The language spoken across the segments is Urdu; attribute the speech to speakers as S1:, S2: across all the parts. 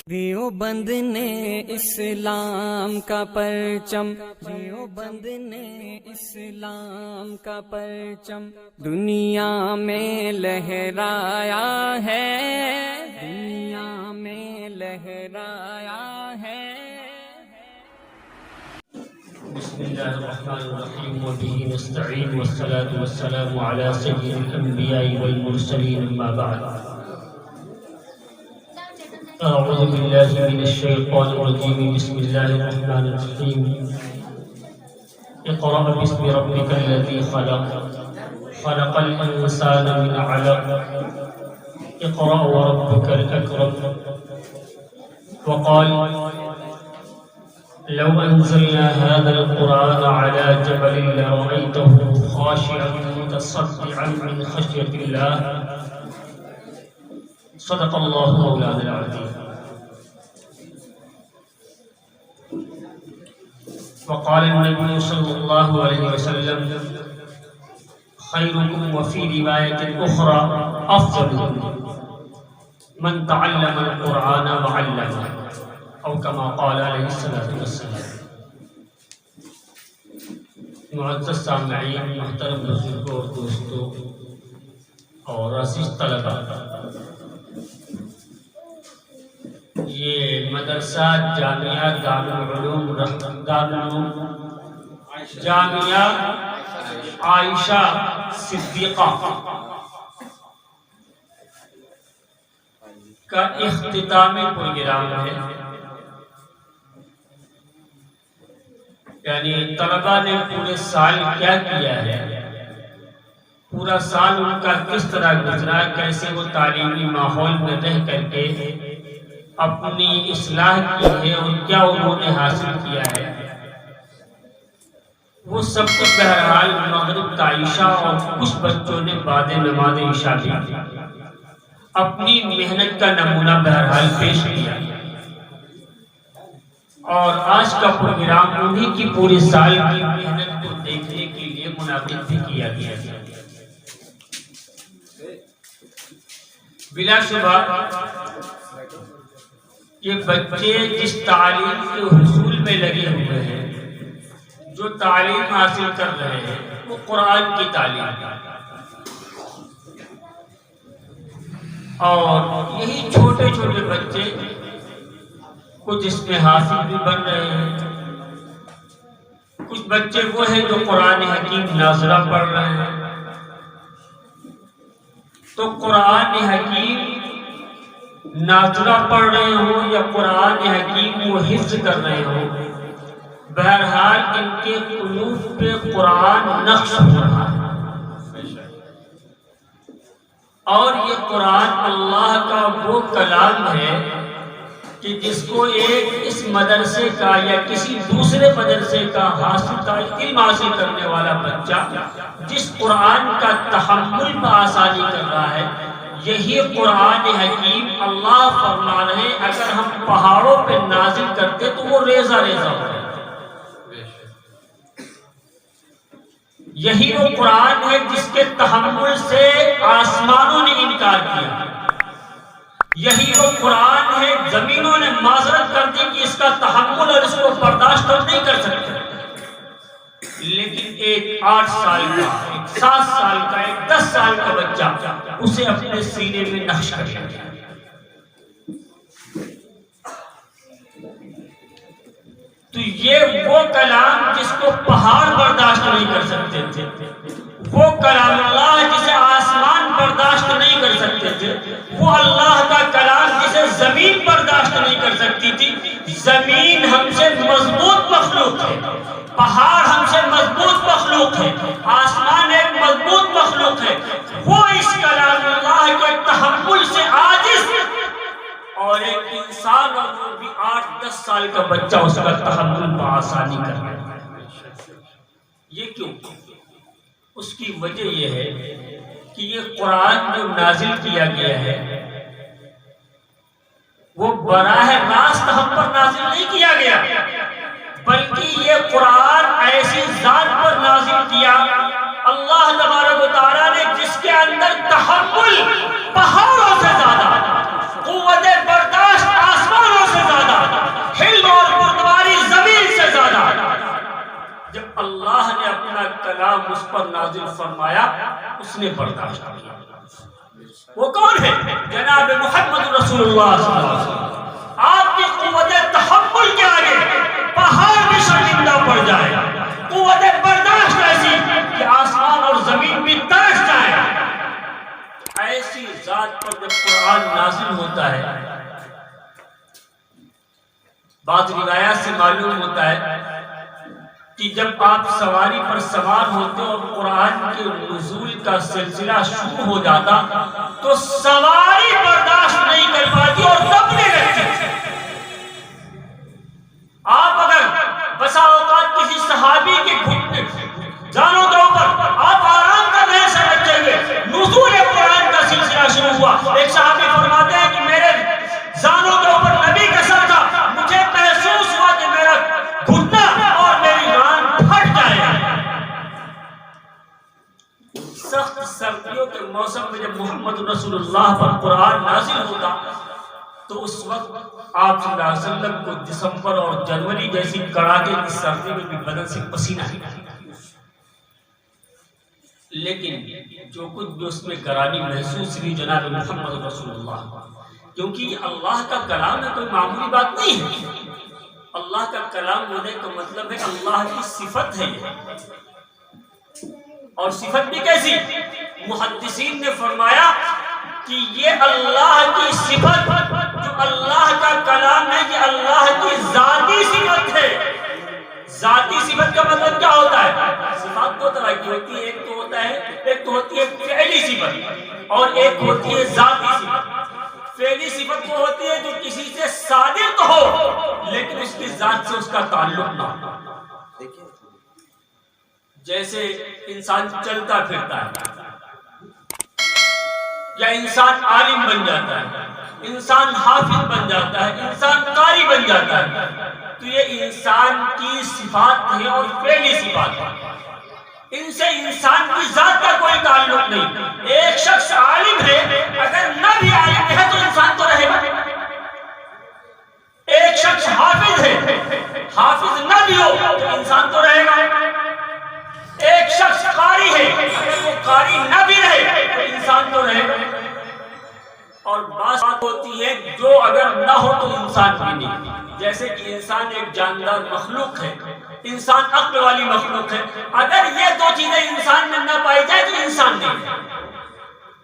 S1: دیوبند نے اسلام کا پرچم، دیوبند نے اسلام کا پرچم دنیا میں لہرایا ہے، دنیا میں لہرایا ہے۔
S2: بسم اللہ الرحمن الرحیم وبہ نستعین والصلاة والسلام علی سید الانبیاء والمرسلین اما بعد۔ اعوذ باللہ من الشیطان الرجیم بسم اللہ الرحمن الرحیم۔ اقرأ باسم ربک الذی خلق، خلق الانسان من علق، اقرأ وربک الاکرم۔ وقال لو أنزلنا هذا القرآن على جبل لرأيته خاشعا متصدعا من خشية الله، صدق الله مولانا العظيم۔ وقال النبي صلى الله عليه وسلم خيركم، وفي رواية أخرى أفضلكم من تعلم القرآن وعلمه، او کما قال علیہ الصلوۃ والسلام۔ معزز سامعین، محترم بزرگوں اور دوستوں اور عزیز طلباء، یہ مدرسہ جامعہ دارالعلوم جامعہ عائشہ صدیقہ کا اختتامی پروگرام ہے، یعنی طلباء نے پورے سال کیا کیا ہے، پورا سال ان کا کس طرح گزرا، کیسے وہ تعلیمی ماحول میں رہ کر کے اپنی اصلاح کی ہے اور کیا انہوں نے حاصل کیا ہے، وہ سب کچھ بہرحال مغرب کا عشاء اور کچھ بچوں نے بعد نماز عشاء بھی اپنی محنت کا نمونہ بہرحال پیش کیا، اور آج کا پروگرام انہی کی پورے سال کی محنت کو دیکھنے کے لیے منعقد بھی کیا گیا ہے۔ بلا شبہ یہ بچے جس تعلیم کے حصول میں لگے ہوئے ہیں، جو تعلیم حاصل کر رہے ہیں، وہ قرآن کی تعلیم ہے، اور یہی چھوٹے چھوٹے بچے کچھ اس میں حافظ بھی بن رہے ہیں، کچھ بچے وہ ہیں جو قرآن حکیم ناظرہ پڑھ رہے ہیں۔ تو قرآن حکیم ناظرہ پڑھ رہے ہوں یا قرآن حکیم وہ حفظ کر رہے ہوں، بہرحال ان کے قلوب پہ قرآن نقش ہو رہا ہے، اور یہ قرآن اللہ کا وہ کلام ہے کہ جس کو ایک اس مدرسے کا یا کسی دوسرے مدرسے کا علم حاصل کرنے والا بچہ جس قرآن کا تحمل بآسانی کر رہا ہے، یہی قرآن حکیم اللہ فرما رہے ہیں اگر ہم پہاڑوں پہ نازل کرتے تو وہ ریزہ ریزہ ہو جائے۔ یہی وہ قرآن ہے جس کے تحمل سے آسمانوں نے انکار کیا، یہی وہ قرآن ہے زمینوں نے معذرت کر دی کہ اس کا تحمل اور اس کو برداشت ہم نہیں کر سکتے، لیکن ایک 8 سال کا، ایک 7 سال کا، ایک 10 سال کا بچہ اسے اپنے سینے میں نقش کر لیا۔ تو یہ وہ کلام جس کو پہاڑ برداشت نہیں کر سکتے تھے، وہ کلام اللہ جسے آسمان برداشت نہیں کر سکتے تھے، وہ اللہ کا کلام جسے زمین برداشت نہیں کر سکتی تھی۔ زمین ہم سے مضبوط مخلوق ہے، پہاڑ ہم سے مضبوط مخلوق ہے، آسمان ایک مضبوط مخلوق ہے، وہ اس کلام اللہ کے تحمل سے عاجز، اور ایک انسان اور وہ بھی 8-10 سال کا بچہ اس کا تحمل بآسانی کر رہا ہے۔ یہ کیوں؟ اس کی وجہ یہ ہے کہ یہ قرآن جو نازل کیا گیا ہے وہ براہ راست ہم پر نازل نہیں کیا گیا، بلکہ یہ قرآن ایسی ذات پر نازل کیا اللہ تبارک و تعالیٰ نے جس کے اندر تحمل پہاڑوں سے زیادہ، قوت برداشت آسمانوں فرمایا اس نے برداشت کیا۔ وہ کون ہے؟ جناب محمد رسول اللہ صلی اللہ علیہ وسلم۔ آپ کی قوت تحمل کے آگے پہاڑ بھی شرمندہ پڑ جائے، قوت برداشت ایسی کہ آسمان اور زمین بھی ترس جائے۔ ایسی ذات پر جب قرآن نازل ہوتا ہے، بعض روایات سے معلوم ہوتا ہے کہ جب آپ سواری پر سوار ہوتے اور قرآن کے نزول کا سلسلہ شروع ہو جاتا تو سواری برداشت نہیں کر پاتی اور دبنے لگتی۔ آپ اگر بسا اوقات کسی صحابی کے گھٹنے جانوں کے اوپر آپ آرام کر رہے سمجھتے ہوئے نزول قرآن کا سلسلہ شروع ہوا، ایک صحابی فرماتے ہیں کہ میرے جانوں کے اوپر نبی کا سر تھا، مجھے محسوس ہوا کہ میرا گھٹنا اور میری ران پھٹ جائے گا۔ سخت سردیوں کے موسم میں جب محمد رسول اللہ پر قرآن نازل ہوتا تو اس وقت آپ صلی اللہ علیہ وسلم کو دسمبر اور جنوری جیسی کڑاکے کی سردی میں بھی بدن سے پسینہ نکلتا، لیکن جو کچھ بھی اس میں گرانی محسوس ہوئی جناب محمد رسول اللہ، کیونکہ یہ اللہ کا کلام ہے، کوئی معمولی بات نہیں ہے۔ اللہ کا کلام ہونے کا مطلب ہے اللہ کی صفت ہے، اور صفت بھی کیسی؟ محدثین نے فرمایا کہ یہ اللہ کی صفت جو اللہ کا کلام ہے، یہ اللہ کی ذاتی صفت ہے۔ ذاتی صفت کا مطلب کیا ہوتا ہے؟ صفات دو طرح کی ہوتی ہے، ایک تو ہوتی ہے فعلی صفت اور ایک ہوتی ہے ذاتی صفت۔ فعلی صفت وہ ہوتی ہے جو کسی سے صادر تو ہو لیکن اس کی ذات سے اس کا تعلق نہ ہو۔ جیسے انسان چلتا پھرتا ہے یا انسان عالم بن جاتا ہے، انسان حافظ بن جاتا ہے، انسان قاری بن جاتا ہے، تو یہ انسان کی صفات ہے اور فعلی صفات ہے، ان سے انسان کی ذات کا کوئی تعلق نہیں۔ ایک شخص عالم ہے، اگر نہ بھی عالم ہے تو انسان تو رہے گا۔ ایک شخص حافظ ہے، حافظ نہ بھی ہو تو انسان تو رہے گا۔ ایک شخص قاری ہے، اگر وہ قاری نہ بھی رہے تو انسان تو رہے گا۔ اور بات ہوتی ہے جو اگر نہ ہو تو انسان بھی نہیں، جیسے کہ انسان ایک جاندار مخلوق ہے، انسان عقل والی مخلوق ہے، اگر یہ دو چیزیں انسان میں نہ پائی جائے تو انسان نہیں ہے۔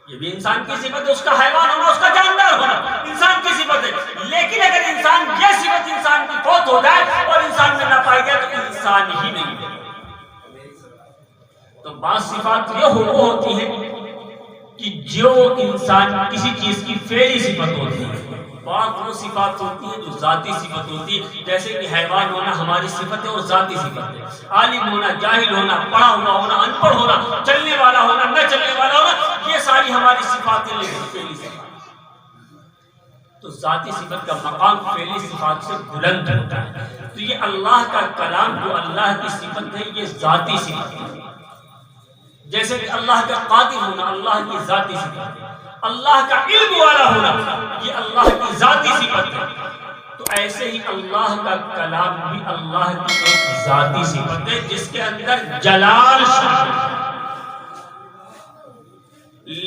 S2: یہ بھی انسان کی صفت ہے، اس کا حیوان ہونا، اس کا جاندار ہونا انسان کی صفت ہے، لیکن اگر انسان یہ صفت انسان کی فوت ہو جائے اور انسان میں نہ پائی جائے تو انسان ہی نہیں ہے۔ تو بعض صفات یہ ہوتی ہیں کہ جو انسان کسی چیز کی فعلی صفت ہوتی ہے، بعض وہ صفات ہوتی ہیں جو ذاتی صفت ہوتی ہے، جیسے کہ حیوان ہونا ہماری صفت ہے اور ذاتی صفت ہے، عالم ہونا، جاہل ہونا، پڑھا ہوا ہونا، ان پڑھ ہونا، چلنے والا ہونا، نہ چلنے والا ہونا، یہ ساری ہماری صفات ہیں، لیکن فعلی صفات۔ تو ذاتی صفت کا مقام فعلی صفات سے بلند ہوتا ہے۔ تو یہ اللہ کا کلام جو اللہ کی صفت ہے یہ ذاتی صفت ہے، جیسے کہ اللہ کا قادر ہونا اللہ کی ذاتی صفت ہے، اللہ کا علم والا ہونا یہ اللہ کی ذاتی صفت ہے۔ تو ایسے ہی اللہ کا کلام بھی اللہ کی ایک ذاتی صفت ہے جس کے اندر جلال شامل ہے۔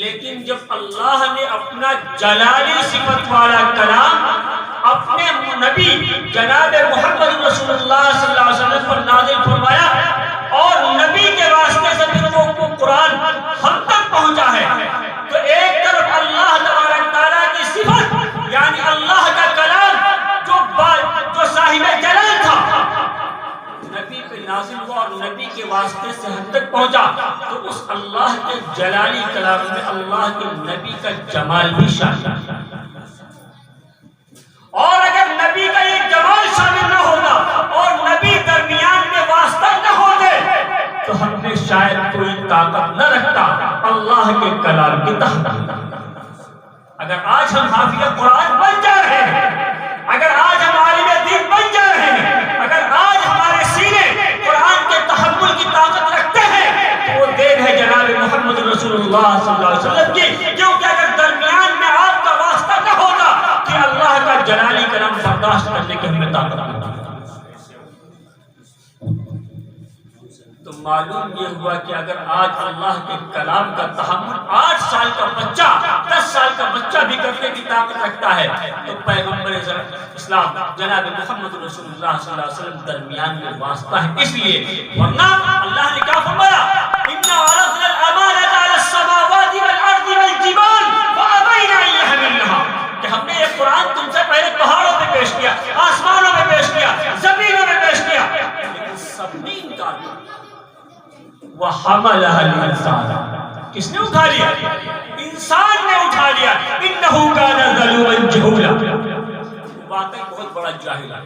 S2: لیکن جب اللہ نے اپنا جلالی صفت والا کلام اپنے نبی جناب محمد رسول اللہ صلی اللہ علیہ وسلم پر نازل فرمایا اور نبی کے واسطے سے پھر وہ قرآن ہم تک پہنچا ہے، تو ایک طرف اللہ تبارک تعالیٰ کی صفت یعنی اللہ کا کلام جو صاحب جلال تھا نبی پہ نازل ہوا اور نبی کے واسطے سے ہم تک پہنچا، تو اس اللہ کے جلالی کلام میں اللہ کے نبی کا جمال بھی شامل ہے۔ اور اگر نبی کا یہ جمال شامل نہ ہوتا اور نبی درمیان میں واسطہ نہ ہوتے تو ہم نے شاید کوئی طاقت نہ رکھتا اللہ کے کلام کی تحت۔ اگر آج ہم حافظ قرآن بن جا رہے ہیں، اگر آج ہم عالم دین بن جا رہے ہیں، اگر آج ہمارے سینے قرآن کے تحمل کی طاقت رکھتے ہیں تو وہ دین ہے جناب محمد رسول اللہ صلی اللہ علیہ وسلم کی، کیونکہ اگر درمیان میں آپ کا واسطہ نہ ہوتا کہ اللہ کا جلالی کلام برداشت کرنے کی ہمیں طاقت نہ ہوتی۔ تو معلوم یہ ہوا کہ اگر آج اللہ کے کلام کا تحمل 8 سال کا بچہ 10 سال کا بچہ بھی کرنے کی طاقت رکھتا ہے تو پیغمبر اسلام جناب محمد رسول اللہ صلی اللہ علیہ وسلم درمیان میں واسطہ ہے. اس لیے ورنہ اللہ نے کیا فرمایا اِنَّا عَرَضْنَا الْأَمَانَةَ عَلَى السَّمَاوَاتِ وَالْأَرْضِ وَالْجِبَالِ فَأَبَيْنَ أَن يَحْمِلْنَهَا کہ ہم نے یہ قرآن تم سے پہلے پہاڑوں میں پیش کیا, آسمانوں میں پیش کیا, زمینوں میں پیش کیا, لیکن سب نے انکار کیا. وَحَمَلَهَا الْإِنسَانُ کس نے اٹھا لیا؟ انسان نے اٹھا لیا. إِنَّهُ كَانَ ظَلُومًا جَهُولًا واقعی بہت بڑا جاہل ہے,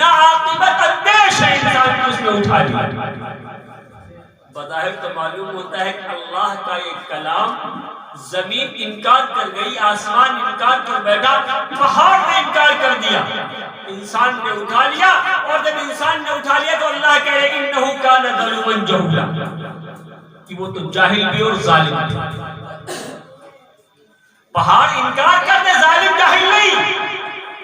S2: نا عاقبت اندیش ہے انسان کو اس نے اٹھا لیا. بظاہر تو معلوم ہوتا ہے کہ اللہ کا یہ کلام زمین انکار کر گئی, آسمان انکار کر بیٹھا, پہاڑ نے انکار کر دیا, انسان نے اٹھا لیا. اور جب انسان نے اٹھا لیا تو اللہ کہہ رہے انہو کان ظلوما جہولا کہ وہ تو جاہل بھی اور ظالم بھی. پہاڑ انکار کر دے ظالم جاہل نہیں,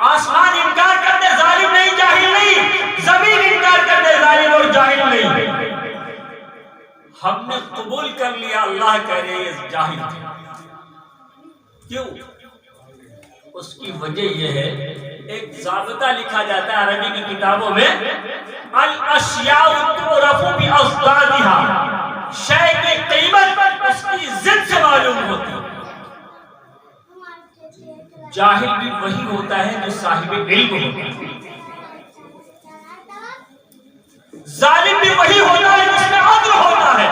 S2: آسمان انکار کر دے ظالم نہیں جاہل نہیں, زمین انکار کر دے ظالم اور جاہل نہیں. ہم نے قبول کر لیا اللہ کہہ رہے ہیں جاہل تھے. کیوں؟ اس کی وجہ یہ ہے, ایک ضابطہ لکھا جاتا ہے عربی کی کتابوں میں, الاشیاء تعرف باضدادها, شے کی قیمت اس کی ضد سے معلوم ہوتی ہے. جاہل بھی وہی ہوتا ہے جو صاحب علم ہوتا ہے, ظالم بھی وہی ہوتا ہے جس میں عدل ہوتا ہے.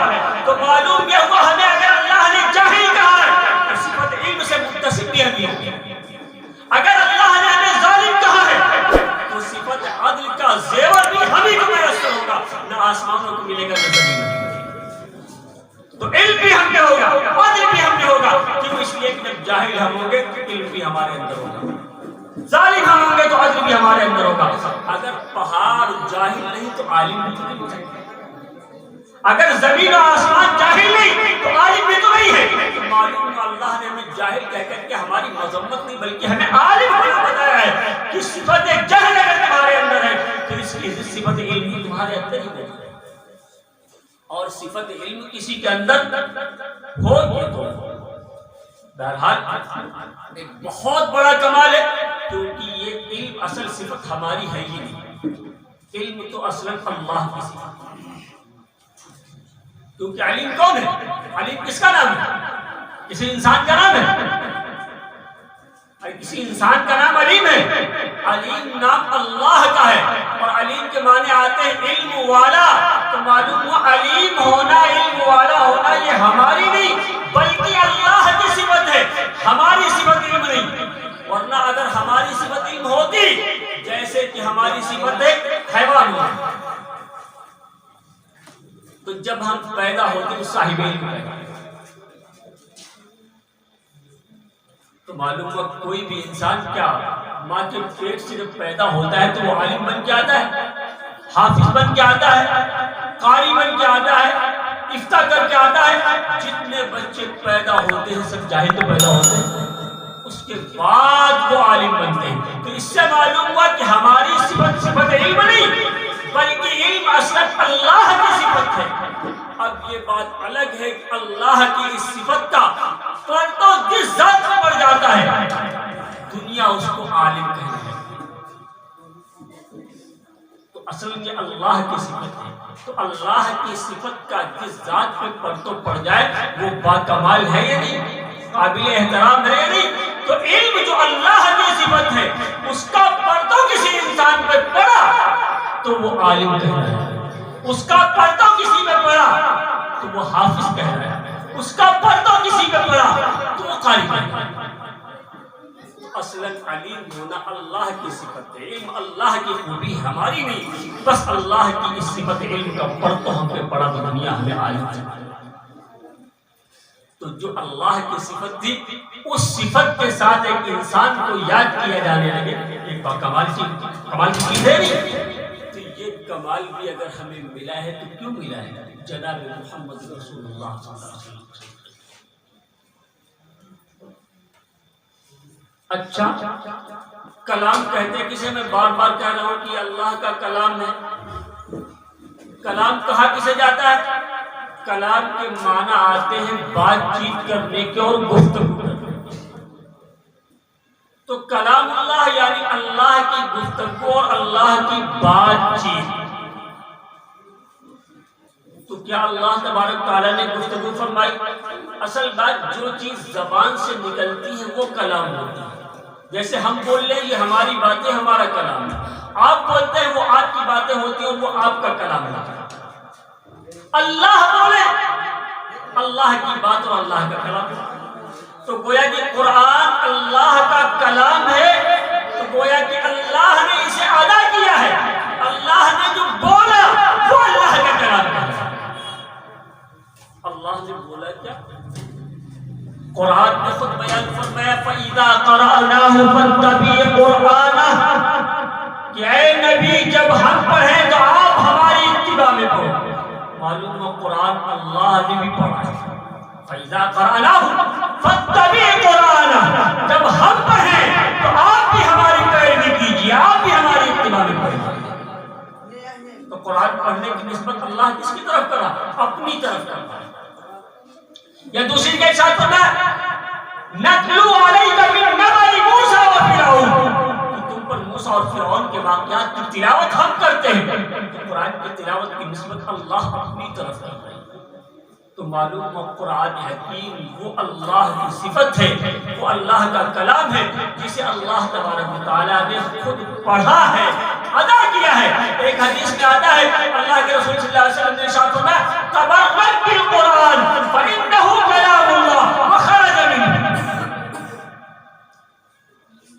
S2: تو معلوم یہ ہوا ہمیں اگر اللہ نے جاہل کہا ہے تو صفت علم سے متصف بھی ہمیں ہوگی. اگر اللہ نے ہمیں ظالم کہا ہے تو صفت عدل کا زیور بھی ہمیں کو میسر ہوگا, نہ آسمانوں کو ملے گا نہ زمین کو. تو علم بھی ہم میں ہوگا, عدل بھی ہم میں ہوگا. کیوں؟ اس لیے کہ جب جاہل ہم ہوں گے تو علم بھی ہمارے اندر ہوگا, ظالم ہم ہوں گے تو عدل بھی ہمارے اندر ہوگا. اگر پہاڑ جاہل نہیں تو عالم بھی تو نہیں ہو سکتا, اگر زمین و آسمان جاہل نہیں تو عالم بھی تو نہیں ہے. تو معلوم اللہ نے ہمیں جاہل کہہ کر کے ہماری مذمت نہیں بلکہ ہمیں عالم ہونا بتایا ہے کہ صفت جہل اگر تمہارے اندر ہے تو اس کی صفت علم بھی تمہارے اندر ہی ہے. اور صفت علم کسی کے اندر ہو تو بہرحال ایک بہت بڑا کمال ہے, کیونکہ یہ علم اصل صفت ہماری ہے ہی نہیں. علم تو اصلا اللہ کی صفت ہے. کیونکہ علیم کون ہے؟ علیم کس کا نام ہے؟ کسی انسان کا نام ہے؟ کسی انسان کا نام علیم ہے؟ علیم نام اللہ کا ہے, اور علیم کے معنی آتے ہیں علم والا. تو معلوم ہوا علیم ہونا, علم والا ہونا یہ ہماری نہیں بلکہ اللہ کی صفت ہے, ہماری صفت علم نہیں. ورنہ اگر ہماری صفت علم ہوتی, جیسے کہ ہماری صفت ہے حیوان ہوتی, تو جب ہم پیدا ہوتے تو صاحب علم پیدا ہوتے. تو معلوم ہوا کوئی بھی انسان کیا ماں کے پیٹ سے جب پیدا ہوتا ہے تو وہ عالم بن کے آتا ہے, حافظ بن کے آتا ہے, قاری بن کے آتا ہے, افتاء کر کے آتا ہے. جتنے بچے پیدا ہوتے ہیں سب جاہل تو پیدا ہوتے ہیں, اس کے بعد وہ عالم بنتے ہیں. تو اس سے معلوم ہوا کہ ہماری صفت علم نہیں بلکہ علم اصلا اللہ کی صفت ہے. اب یہ بات الگ ہے کہ اللہ کی اس صفت کا پرتو جس ذات میں پڑ جاتا ہے دنیا اس کو عالم کہتی ہے. تو اصل میں اللہ کی صفت ہے, تو اللہ کی صفت کا جس ذات پہ پرتو پڑ جائے وہ باکمال ہے یا نہیں, قابل احترام ہے یا نہیں. تو علم جو اللہ کی صفت ہے اس کا پرتو کسی انسان پہ پڑا تو وہ عالم کہہ رہا ہے, اس کا پرتو کسی پہ پڑا تو وہ حافظ کہہ رہا ہے, اس کا پرتو کسی پہ پڑا تو وہ قاری کہہ رہا ہے. اصلاً علیم ہونا اللہ کی صفت ہے, علم اللہ کی خوبی ہماری نہیں, بس اللہ کی اس صفت علم کا پرتو ہم پہ پڑا تو دنیا ہمیں عالم ہے. تو جو اللہ کی صفت تھی اس صفت کے ساتھ ایک انسان کو یاد کیا جانے لگے, ایک کمال کی چیز ہے نہیں. تو یہ کمال بھی اگر ہمیں ملا ہے تو کیوں ملا ہے؟ جناب محمد رسول اللہ صلی اللہ علیہ وسلم. اچھا کلام کہتے کسے, میں بار بار کہہ رہا ہوں کہ اللہ کا کلام ہے. کلام کہا کسے جاتا ہے؟ کلام کے معنی آتے ہیں بات چیت کرنے کے اور گفتگو کرنے کے۔ تو کلام اللہ یعنی اللہ کی گفتگو اور اللہ کی بات چیت۔ تو کیا اللہ تبارک تعالیٰ نے گفتگو فرمائی؟ اصل بات جو چیز زبان سے نکلتی ہے وہ کلام ہوتی ہے۔ جیسے ہم بول لیں یہ ہماری باتیں ہمارا کلام ہے، آپ بولتے ہیں وہ آپ کی باتیں ہوتی ہیں اور وہ آپ کا کلام ہوتا ہے۔ اللہ بولے اللہ کی بات اور اللہ کا کلام ہے۔ تو گویا کہ قرآن اللہ کا کلام ہے، تو گویا کہ اللہ نے اسے ادا کیا ہے، اللہ نے جو بولا وہ اللہ کا کلام ہے۔ اللہ نے بولا کیا؟ قرآن نے خود بیان فرمایا فَإِذَا قَرَأْنَاهُ فَاتَّبِعْ قُرْآنَهُ کہ اے نبی جب ہم پڑھیں تو آپ ہماری اتباع میں پڑھو۔ معلوم ہے قرآن اللہ نے بھی پڑھا ہے۔ فَإِذَا قَرَأْنَاهُ فَاتَّبِعْ قُرْآنَهُ جب ہم پڑھیں تو آپ بھی ہماری پیروی کیجیے، آپ بھی ہماری اتباع میں پڑھیں۔ تو قرآن پڑھنے کی نسبت اللہ کس کی طرف کرا؟ اپنی طرف کرا۔ یا دوسری کے ساتھ پڑھنا نَتْلُو عَلَيْكَ مِن نَبَإِ مُوسَىٰ وَفِرْعَوْنَ کہ تم پر موسیٰ اور فرعون کے واقعات کی تلاوت ہم کرتے ہیں۔ تو قرآن کی تلاوت کی نسبت اللہ اپنی طرف کر رہے ہیں۔ تو معلوم ہے قرآن حکیم وہ اللہ کی صفت ہے، وہ اللہ کا کلام ہے جسے اللہ تبارک و تعالیٰ نے خود پڑھا ہے، ادا کیا ہے۔ ایک حدیث میں آتا ہے اللہ کے رسول صلی اللہ علیہ وسلم نے ارشاد فرمایا تبرک بالقرآن فإنه کلام اللہ وخرج منہ۔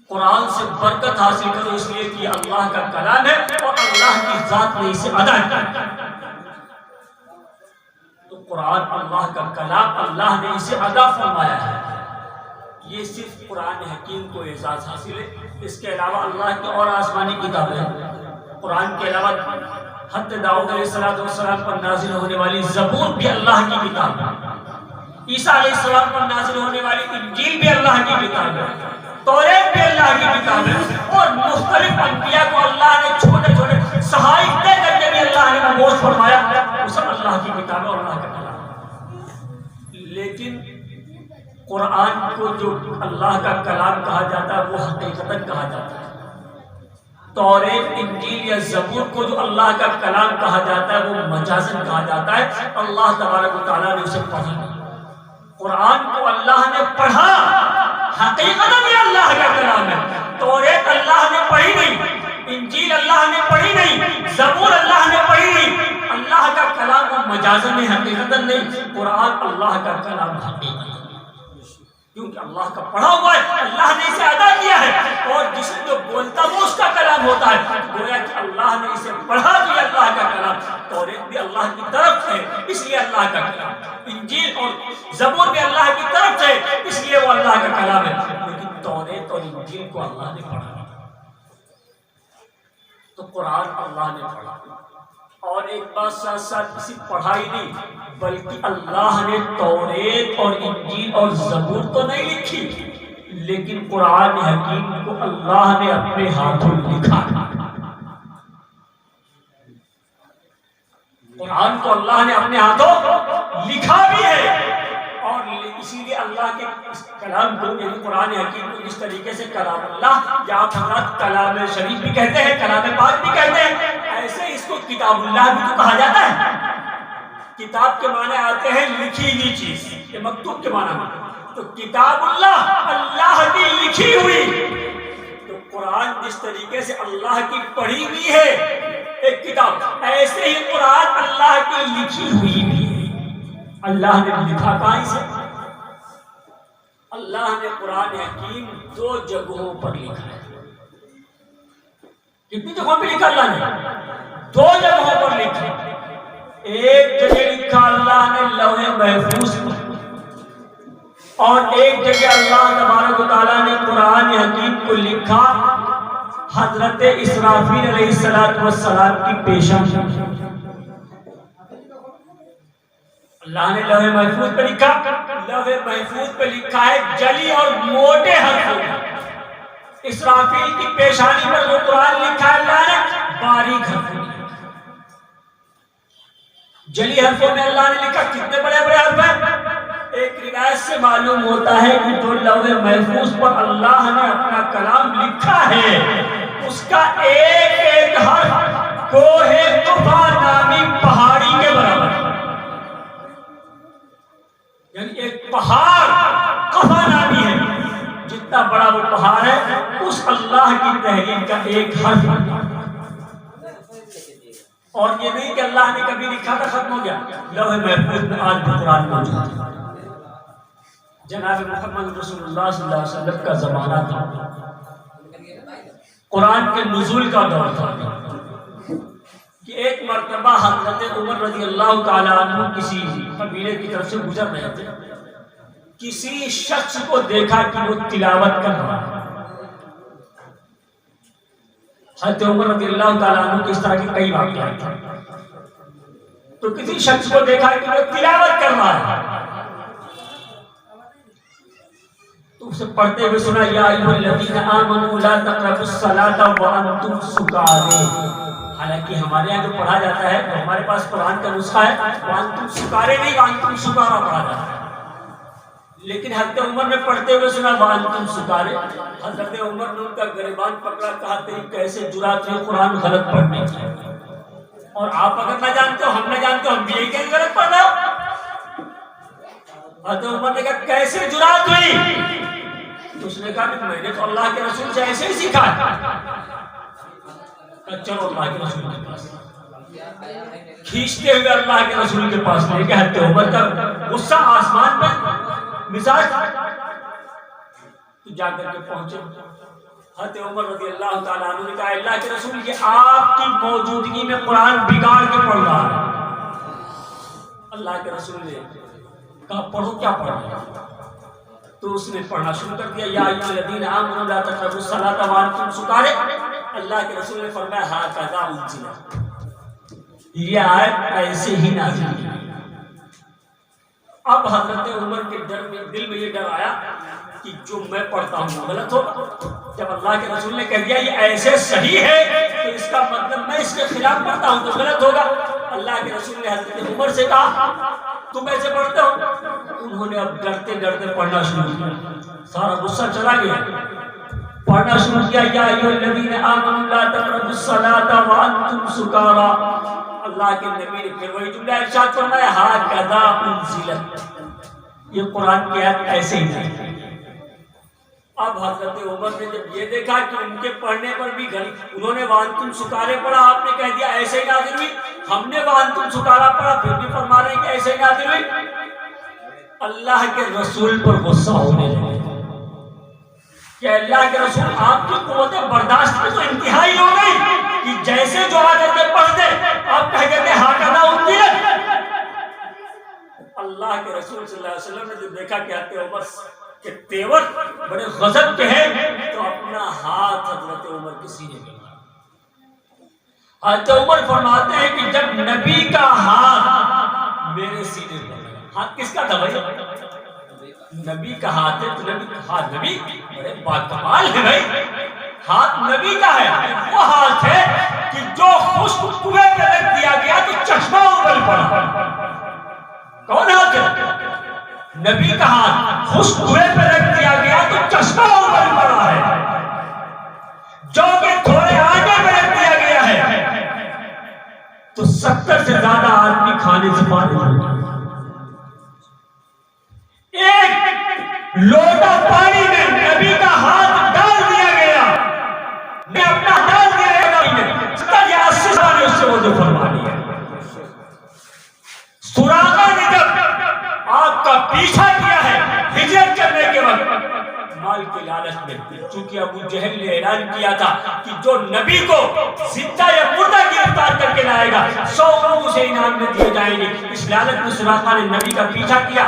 S2: قرآن سے برکت حاصل کرو اس لیے کہ اللہ کا کلام ہے اور اللہ کی ذات نے اسے ادا کیا۔ تو قرآن اللہ کا کلام، اللہ نے اسے ادا فرمایا ہے۔ یہ صرف قرآن حکیم کو اعزاز حاصل ہے۔ اس کے علاوہ اللہ کی اور آسمانی کتابیں ہیں۔ قرآن کے علاوہ حضرت داؤد علیہ السلام پر نازل ہونے والی زبور بھی اللہ کی کتاب ہے، عیسیٰ علیہ السلام پر نازل ہونے والی انجیل بھی اللہ کی کتاب ہے، توریت بھی اللہ کی کتاب ہے، اور مختلف انبیاء کو اللہ نے چھوٹے چھوٹے صحائف دے کر کے بھی اللہ نے مبعوث فرمایا، وہ سب اللہ کی کتاب ہے اور اللہ کا کلام ہے۔ لیکن قرآن کو جو اللہ کا کلام کہا جاتا ہے وہ حقیقتاً کہا جاتا ہے۔ توریت، انجیل یا زبور کو جو اللہ کا کلام کہا جاتا ہے وہ مجازن کہا جاتا ہے۔ اللہ تبارک و تعالیٰ نے اسے پڑھا۔ قرآن کو اللہ نے پڑھا، حقیقتاً یہ اللہ کا کلام ہے۔ توریت اللہ نے پڑھی نہیں، انجیل اللہ نے پڑھی نہیں، زبور اللہ نے پڑھی نہیں۔ اللہ کا کلام وہ مجازن ہے، حقیقتاً نہیں۔ قرآن اللہ کا کلام حقیقتاً، کیونکہ اللہ کا پڑھا ہوا ہے، اللہ نے اسے ادا کیا ہے، اور جس جو بولتا وہ اس کا کلام ہوتا ہے۔ گویا کہ اللہ نے اسے پڑھا تو یہ اللہ کا کلام۔ توریت بھی اللہ کی طرف ہے اس لیے اللہ کا کلام، انجیل اور زبور بھی اللہ کی طرف ہے اس لیے وہ اللہ کا کلام ہے۔ لیکن توریت اور انجیل کو اللہ نے پڑھا، تو قرآن اللہ نے پڑھا۔ اور ایک بات ساتھ ساتھ کسی پڑھائی نہیں، بلکہ اللہ نے توریت اور انجیل اور زبور تو نہیں لکھی، لیکن قرآن حکیم کو اللہ نے اپنے ہاتھوں لکھا۔ قرآن کو اللہ نے اپنے ہاتھوں لکھا بھی ہے، اور اسی لیے اللہ کے کلام کو یعنی قرآن حکیم کو جس طریقے سے کلام اللہ یا آپ حضرات کلام شریف بھی کہتے ہیں، کلام پاک بھی کہتے ہیں، ایسے اس کو کتاب اللہ بھی تو کہا جاتا ہے۔ کتاب کے معنی آتے ہیں لکھی ہوئی چیز، یہ مکتوب کے معنی میں، تو کتاب اللہ اللہ کی لکھی ہوئی۔ تو قرآن جس طریقے سے اللہ کی پڑھی ہوئی ہے ایک کتاب، ایسے ہی قرآن اللہ کی لکھی ہوئی بھی ہے۔ اللہ نے لکھا کہاں سے؟ اللہ نے قرآن حکیم 2 جگہوں پر لکھا ہے۔ کتنی جگہوں پہ لکھا اللہ نے؟ 2 جگہوں پر لکھا۔ ایک جگہ لکھا اللہ نے لوح محفوظ پر، اور ایک جگہ اللہ تبارک و تعالیٰ نے قرآن حکیم کو لکھا حضرت اسرافیل علیہ السلام کی پیشن۔ اللہ نے لوح محفوظ پہ لکھا، لوح محفوظ پہ لکھا ہے جلی اور موٹے حرفوں۔ اسرافیل کی پیشانی پر جو قرآن لکھا ہے اللہ نے باریک حرفوں۔ جلی حرفوں میں اللہ نے لکھا، کتنے بڑے بڑے حرف ہیں؟ ایک روایت سے معلوم ہوتا ہے کہ جو لوح محفوظ پر اللہ نے اپنا کلام لکھا ہے اس کا ایک ایک حرف کوہ قفا نامی پہاڑی کے برابر ہے. یعنی ایک پہاڑ قفا نامی ہے، جتنا بڑا وہ پہاڑ ہے اس اللہ کی تحریر کا ایک حرف. اور یہ نہیں کہ اللہ نے کبھی لکھا تھا ختم ہو گیا، لوح محفوظ میں آج بھی قرآن موجود ہے. جناب محمد رسول اللہ صلی اللہ علیہ وسلم کا زمانہ تھا، قرآن کے نزول کا دور تھا کہ ایک مرتبہ حضرت عمر رضی اللہ تعالیٰ عنہ کسی قبیلے کی طرف سے گزر رہے تھے. کسی شخص کو دیکھا کہ وہ تلاوت کر رہا ہے. حضرت عمر رضی اللہ تعالیٰ عنہ کی اس طرح کی کئی واقعات ہیں. تو کسی شخص کو دیکھا کہ وہ تلاوت کر رہا ہے تو اسے پڑھتے ہوئے سنا، یا ایھا الذین آمنوا لا تقربوا الصلاۃ وانتم سکارے. حالانکہ ہمارے یہاں جو پڑھا جاتا ہے تو ہمارے پاس قرآن کا نسخہ ہے وانتم سکارے نہیں، وانتم سکارا پڑھا جاتا ہے. لیکن حضرت عمر نے پڑھتے ہوئے سنا وانتم سکارے. حضرت عمر نے ان کا گریبان پکڑا، کہا تیری کیسے جرات ہے قرآن غلط پڑھنے کی، اور آپ اگر نہ جانتے ہو ہم نہ جانتے ہو ہم بھی یہی کہیں غلط پڑھ رہے ہو. حضرت عمر نے کہا کیسے جرات ہوئی؟ تو اس نے کہا کہ میں نے تو اللہ کے رسول سے ایسے ہی سیکھا ہے. چلو اللہ کے رسول کے پاس. کھینچتے ہوئے اللہ کے رسول کے پاس لے کے حضرت عمر کا غصہ آسمان پہ مزاج تو جا کر کے پہنچے. حضرت عمر رضی اللہ تعالیٰ عنہ نے کہا اللہ کے رسول یہ آپ کی موجودگی میں قرآن بگاڑ کے پڑھ رہا ہے. اللہ کے رسول نے کہا پڑھو، کیا پڑھ رہا ہے؟ تو اس نے پڑھنا شروع کر دیا، یا ایھا الذین آمنوا لا تقربوا الصلاۃ وانتم سکارے. اللہ کے رسول نے فرمایا ھذا انزلت، یہ آیت ایسے ہی نازل ہوئی. اب حضرت عمر کے دل میں یہ ڈر آیا کہ جو میں پڑھتا ہوں وہ غلط ہوگا. جب اللہ کے رسول نے کہہ دیا یہ ایسے صحیح ہے تو اس کا مطلب میں اس کے خلاف پڑھتا ہوں تو غلط ہوگا. اللہ کے رسول نے حضرت عمر سے کہا تم ایسے پڑھتے ہو؟ انہوں نے اب ڈرتے ڈرتے پڑھنا شروع کیا. سارا غصہ چلا گیا، پڑھنا شروع کیا، یا ایھا الذین آمنوا لا تقربوا الصلاۃ وانتم سکارا. اللہ کے نبی نے پھر وہی جملہ ارشاد فرمایا ھذا انزلت، یہ قرآن کی آیت ایسے ہی ہے. اب حضرت عمر نے جب یہ دیکھا کہ ان کے پڑھنے پر بھی انہوں نے وانتم سکارے پڑھا، آپ نے کہہ دیا ایسے ہی نازل ہوئی. ہم نے وانتم سکارا پڑھا، پھر بھی فرما رہے ہیں کہ ایسے ہی نازل ہوئی. اللہ کے رسول پر غصہ ہونے لگا کہ اللہ کے رسول آپ کی قوت برداشت میں تو انتہائی ہو گئی کہ جیسے جو آیتیں پڑھ دے آپ کہہ دیتے ھذا انزلت. اللہ کے رسول صلی اللہ علیہ وسلم نے جب دیکھا کہ حضرت عمر کے تیور بڑے غضب کے ہیں تو اپنا ہاتھ حضرت عمر کے سینے پہ مارا. حضرت عمر فرماتے ہیں کہ جب نبی کا ہاتھ میرے سینے پر لگا. ہاتھ کس کا تھا بھائی؟ نبی کا ہاتھ ہے تو نبی کا ہاتھ، نبی بڑے باکمال ہے بھائی، ہاتھ نبی کا ہے. وہ ہاتھ ہے کہ جو خشک کنویں پہ رکھ دیا گیا تو چشمہ ابل پڑا. کون ہاتھ ہے؟ نبی کا ہاتھ خشک کنویں پہ رکھ دیا گیا تو چشمہ ابل پڑا ہے. جو کہ تھوڑے آگے پہ رکھ دیا گیا ہے تو 70 سے زیادہ آدمی کھانے سے پانی ہو گیا. ایک لوٹا پانی میں نبی کا ہاتھ ڈال دیا گیا، نے اپنا ڈال دیا گیا، 70 یا 80 سال اس سے وضو فرما لیا. سراقہ نے جب آپ کا پیچھا کیا ہے ہجرت کرنے کے وقت مال کے لالچ میں، چونکہ ابو جہل نے اعلان کیا تھا کہ جو نبی کو زندہ یا مردہ گرفتار کر کے لائے گا 100 لوگ اسے انعام میں دیے جائیں گے. اس لالچ میں سراقہ نے نبی کا پیچھا کیا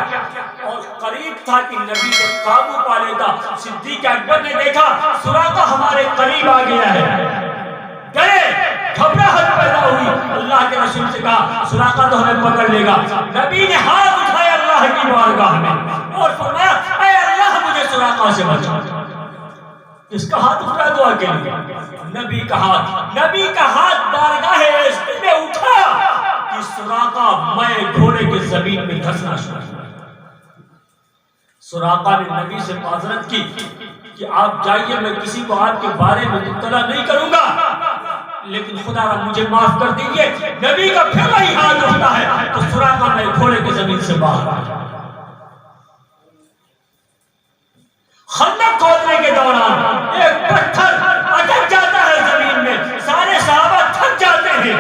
S2: اور قریب تھا کہ نبی کو قابو پا لیتا. صدیق اکبر نے دیکھا سراقہ ہمارے قریب آ گیا ہے، ڈرے، گھبراہٹ پیدا ہوئی. اللہ کے رسول سے کہا سراقہ تو ہمیں پکڑ لے گا. نبی نے ہاتھ اٹھایا اللہ کی بارگاہ میں اور فرمایا اے اللہ مجھے سراقہ سے بچا. اس کا ہاتھ اٹھا دعا کے لیے، نبی کا ہاتھ، نبی کا ہاتھ بارگاہ عزت میں اٹھا کہ سراقہ میں گھوڑے کے زمین میں دھسنا شروع ہوا۔ سراقہ نے نبی سے معذرت کی کہ آپ جائیے، میں کسی کو آپ کے بارے میں مطلع نہیں کروں گا، لیکن خدا را مجھے معاف کر دیجئے۔ نبی کا پھر وہی حال ہوتا ہے تو سراقہ میں گھوڑے کے زمین سے باہر آ جائے۔ خندق کھودنے کے دوران ایک پتھر اٹک جاتا ہے زمین میں، سارے صحابہ تھک جاتے ہیں،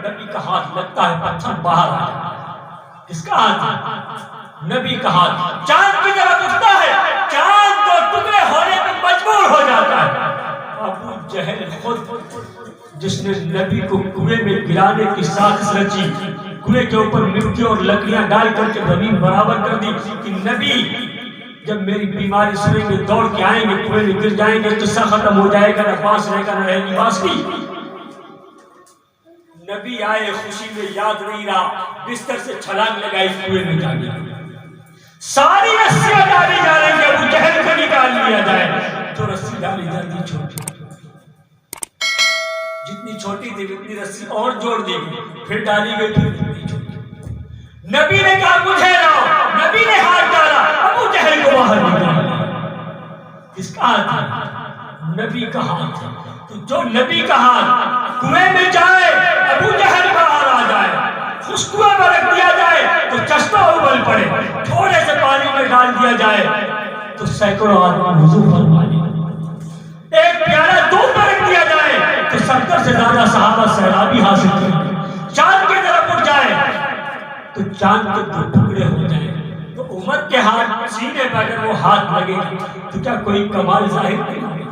S2: نبی کا ہاتھ لگتا ہے، پتھر باہر آ جاتا ہے۔ کس کا ہاتھ ہے؟ نبی کا ہاتھ چاند کی طرف اٹھتا ہے، چاند کو ٹکڑے ہونے میں مجبور ہو جاتا ہے۔ ابو جہل خود جس نے نبی کو کنویں میں گرانے کی سازش رچی، کنویں کے اوپر مٹی اور لکڑیاں ڈال کر کے زمین برابر کر دی کہ نبی جب میری بیماری سنیں گے دوڑ کے آئیں گے، کنویں میں گر جائیں گے، قصہ ختم ہو جائے گا، نہ بانس رہے گا نہ رہے گی بانسری۔ نبی آئے، خوشی میں یاد نہیں رہا، بستر سے چھلانگ لگائی، کنویں میں جا گیا۔ ساری رسیاں ڈالی جا رہی ہیں، ابو جہل کو نکال لیا جائے، جو رسی ڈالی جاتی چھوٹی، جتنی چھوٹی تھی اتنی رسی اور جوڑ دی گئی، پھر ڈالی گئی، پھر اتنی چھوٹی۔ نبی نے کہا مجھے لاؤ، نبی نے ہاتھ ڈالا، ابو جہل کو باہر نکالا۔ کس کا ہاتھ ہے؟ نبی کا ہاتھ ہے۔ تو جو نبی کا ہاتھ کنویں میں جائے، ابو جہل باہر آ جائے، اس کنویں میں رکھ دیا جائے تو چشمہ ابل پڑے، تھوڑے سے پانی میں ڈال دیا جائے تو سینکڑوں آدمی وضو فرما لیں، ایک پیالہ دودھ میں رکھ دیا جائے تو 70 سے زیادہ صحابہ سیرابی حاصل کریں، چاند کی طرف اٹھ جائے تو چاند کے 2 ٹکڑے ہو جائیں۔ تو عمر کے ہاتھ سینے پر اگر وہ ہاتھ لگے تو کیا کوئی کمال ظاہر نہیں ہوگا؟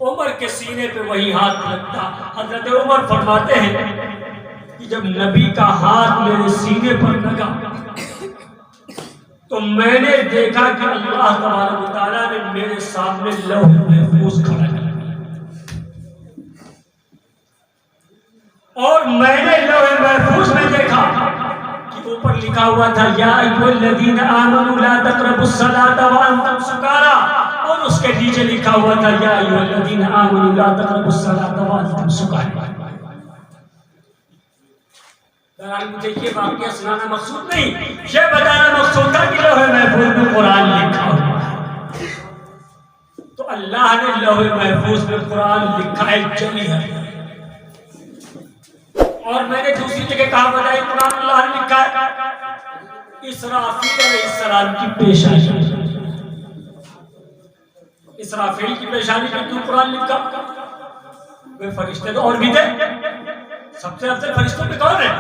S2: عمر کے سینے پہ وہی ہاتھ لگتا۔ حضرت عمر فرماتے ہیں کہ جب نبی کا ہاتھ میرے سینے پر لگا تو میں نے دیکھا کہ اللہ تبارک و تعالیٰ نے میرے سامنے لوح محفوظ کھڑا کر اور میں نے لوح محفوظ میں دیکھا کہ اوپر لکھا ہوا تھا یا ایھا الذین آمنوا لا تقربوا الصلاۃ وانتم سکارا، اور اس کے نیچے لکھا ہوا تھا یا ایھا الذین آمنوا لا تقربوا الصلاۃ وانتم سکارا۔ بہرحال مجھے یہ واقعہ سنانا مقصود نہیں، یہ بتانا مقصود تھا کہ لوح محفوظ میں قرآن لکھا ہوا، تو اللہ نے لوح محفوظ میں قرآن لکھا ہے، جلی ہے۔ اور میں نے دوسری جگہ کہا بتائی قرآن اللہ نے لکھا ہے اسرافیل علیہ السلام کی پیشانی، اسرافیل کی پیشانی پہ کیوں قرآن لکھا؟ وہ فرشتے تو اور بھی تھے، سب سے افضل فرشتوں پہ کون ہے؟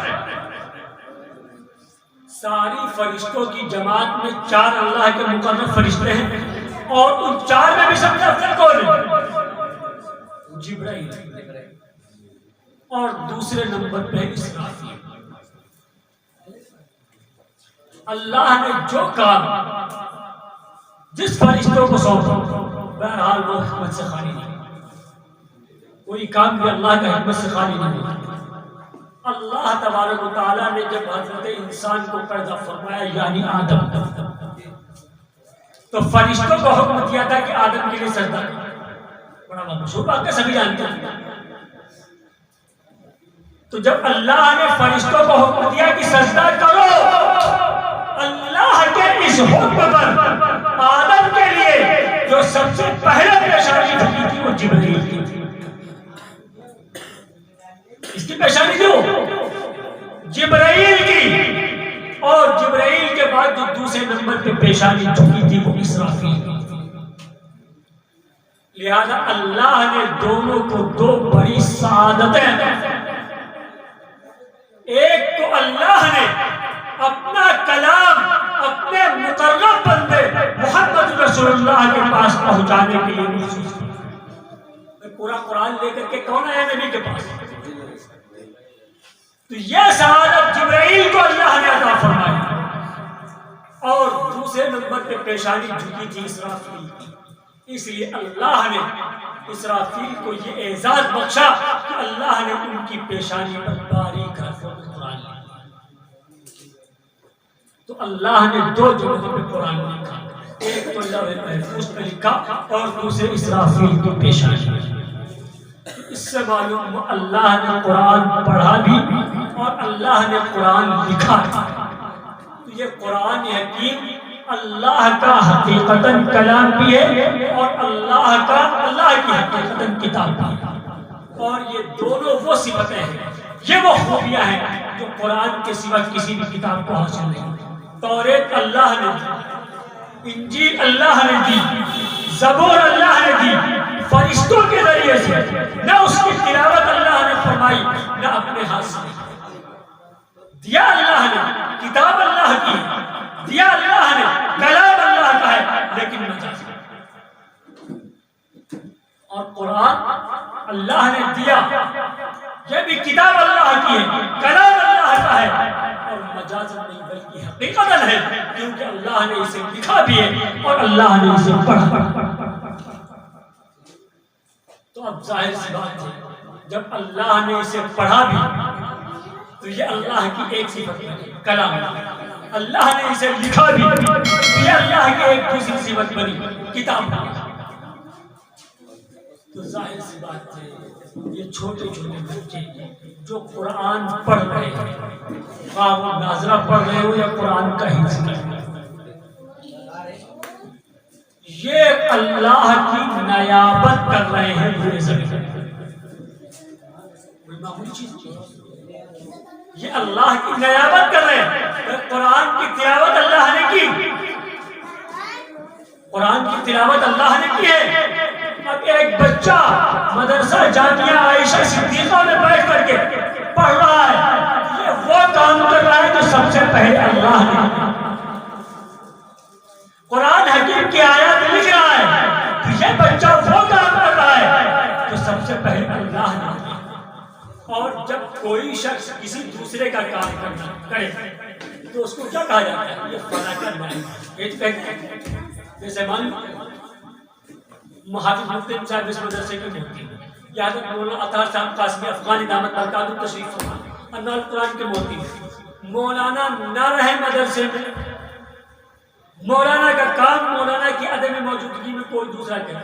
S2: ساری فرشتوں کی جماعت میں 4 اللہ کے مقرب فرشتے ہیں، اور ان 4 میں بھی سب سے افضل کون ہے؟ جبرائیل، اور دوسرے نمبر پہ اسرافیل۔ اللہ نے جو کام جس فرشتوں کو سونپا، بہرحال وہ حکمت سے خالی نہیں، کوئی کام بھی اللہ کا حکمت سے خالی نہیں۔ اللہ تبارک و تعالیٰ نے جب حضرت انسان کو پیدا فرمایا یعنی آدم، تو فرشتوں کو حکم دیا تھا کہ آدم کے لیے سجدہ کرو، بڑا مشہور بات ہے، سبھی جانتے ہیں۔ تو جب اللہ نے فرشتوں کو حکم دیا کہ سجدہ کرو، اللہ کے اس حکم پر آدم کے لیے جو سب سے پہلے پیشانی جھکی تھی وہ جبرائیل کی تھی۔ اس کی پیشانی جو جبرائیل کی، اور جبرائیل کے بعد جو دوسرے نمبر پہ پیشانی جھکی تھی وہ اسرافیل کی تھی۔ لہذا اللہ نے دونوں کو 2 بڑی سعادتیں، ایک کو اللہ نے اپنا کلام اپنے مقرب بندے محمد رسول اللہ کے پاس پہنچانے کے لیے مخصوص کیا۔ پورا قرآن لے کر کے کون آیا نبی کے پاس؟ تو یہ سعادت جبرائیل کو اللہ نے عطا فرمائی، اور دوسرے نمبر پہ پیشانی جھکی تھی اسرافیل کی، اس لیے اللہ نے اسرافیل کو یہ اعزاز بخشا کہ اللہ نے ان کی پیشانی پر باریک حرفوں میں قرآن لکھا۔ تو اللہ نے 2 جگہوں پہ قرآن لکھا، ایک تو لوح محفوظ پہ لکھا اور دوسرے اسرافیل کی پیشانی۔ اس سے معلوم اللہ نے قرآن پڑھا بھی اور اللہ نے قرآن لکھا ہے، تو یہ قرآن حکیم اللہ کا حقیقتاً کلام بھی ہے اور اللہ کی حقیقتاً کتاب بھی ہے، اور یہ دونوں وہ صفتیں ہیں، یہ وہ خوبیاں ہیں جو قرآن کے سوا کسی بھی کتاب کو حاصل نہیں۔ توریت اللہ نے دی، انجیل اللہ نے دی، زبور اللہ نے دی فرشتوں کے ذریعے سے، نہ اس کی تلاوت اللہ نے فرمائی نہ اپنے ہاتھ سے دیا، اللہ نے کتاب اللہ کی دیا، اللہ نے کلام اللہ کا ہے لیکن مجاز ہے، اور قرآن اللہ نے دیا یہ بھی کتاب اللہ کی ہے، کلام اللہ کا ہے، اور مجاز نہیں بلکہ حقیقتاً ہے، کیونکہ اللہ نے اسے لکھا بھی ہے اور اللہ نے اسے پڑھا۔ تو اب ظاہر سی بات ہے جب اللہ نے اسے پڑھا بھی تو یہ اللہ کی ایک صفت بنی کلام، اللہ نے اسے لکھا بھی یہ اللہ کی ایک دوسری صفت بنی کتاب۔ تو ظاہر سی بات ہے یہ چھوٹے چھوٹے بچے جو قرآن پڑھ رہے ہیں، خواہ وہ ناظرہ پڑھ رہے ہو یا قرآن کا حفظ کر رہے ہو، یہ اللہ کی نیابت کر رہے ہیں پورے زمین میں، کوئی معمولی چیز نہیں، یہ اللہ کی نیابت کر رہے ہیں۔ قرآن کی تلاوت اللہ نے کی، قرآن کی تلاوت اللہ نے کی ہے۔ اب ایک بچہ مدرسہ جامعہ عائشہ صدیقہ میں بیٹھ کر کے پڑھ رہا ہے، یہ وہ کام کر رہا ہے جو سب سے پہلے اللہ نے قرآن حکیم کی آیات لکھ رہا ہے، تو یہ بچہ وہ کام کر رہا ہے جو سب سے پہلے اللہ نے۔ اور جب کوئی شخص کسی دوسرے کا کام کرے تو اس کو کیا کہا جاتا ہے؟ یہ فلاں کرنا ہے، یہ تو کہتے ہیں۔ جیسے محافظ مفتی صاحب اس مدرسے کے مفتی ہیں، یا حضرت مولانا اطہر صاحب قاسمی افغانی دامت برکاتہ تشریف فرما انوار قرآن کے مفتی ہیں۔ مولانا نہ رہے مدرسے میں، مولانا کا کام مولانا کی عدم موجودگی میں کوئی دوسرا کرے،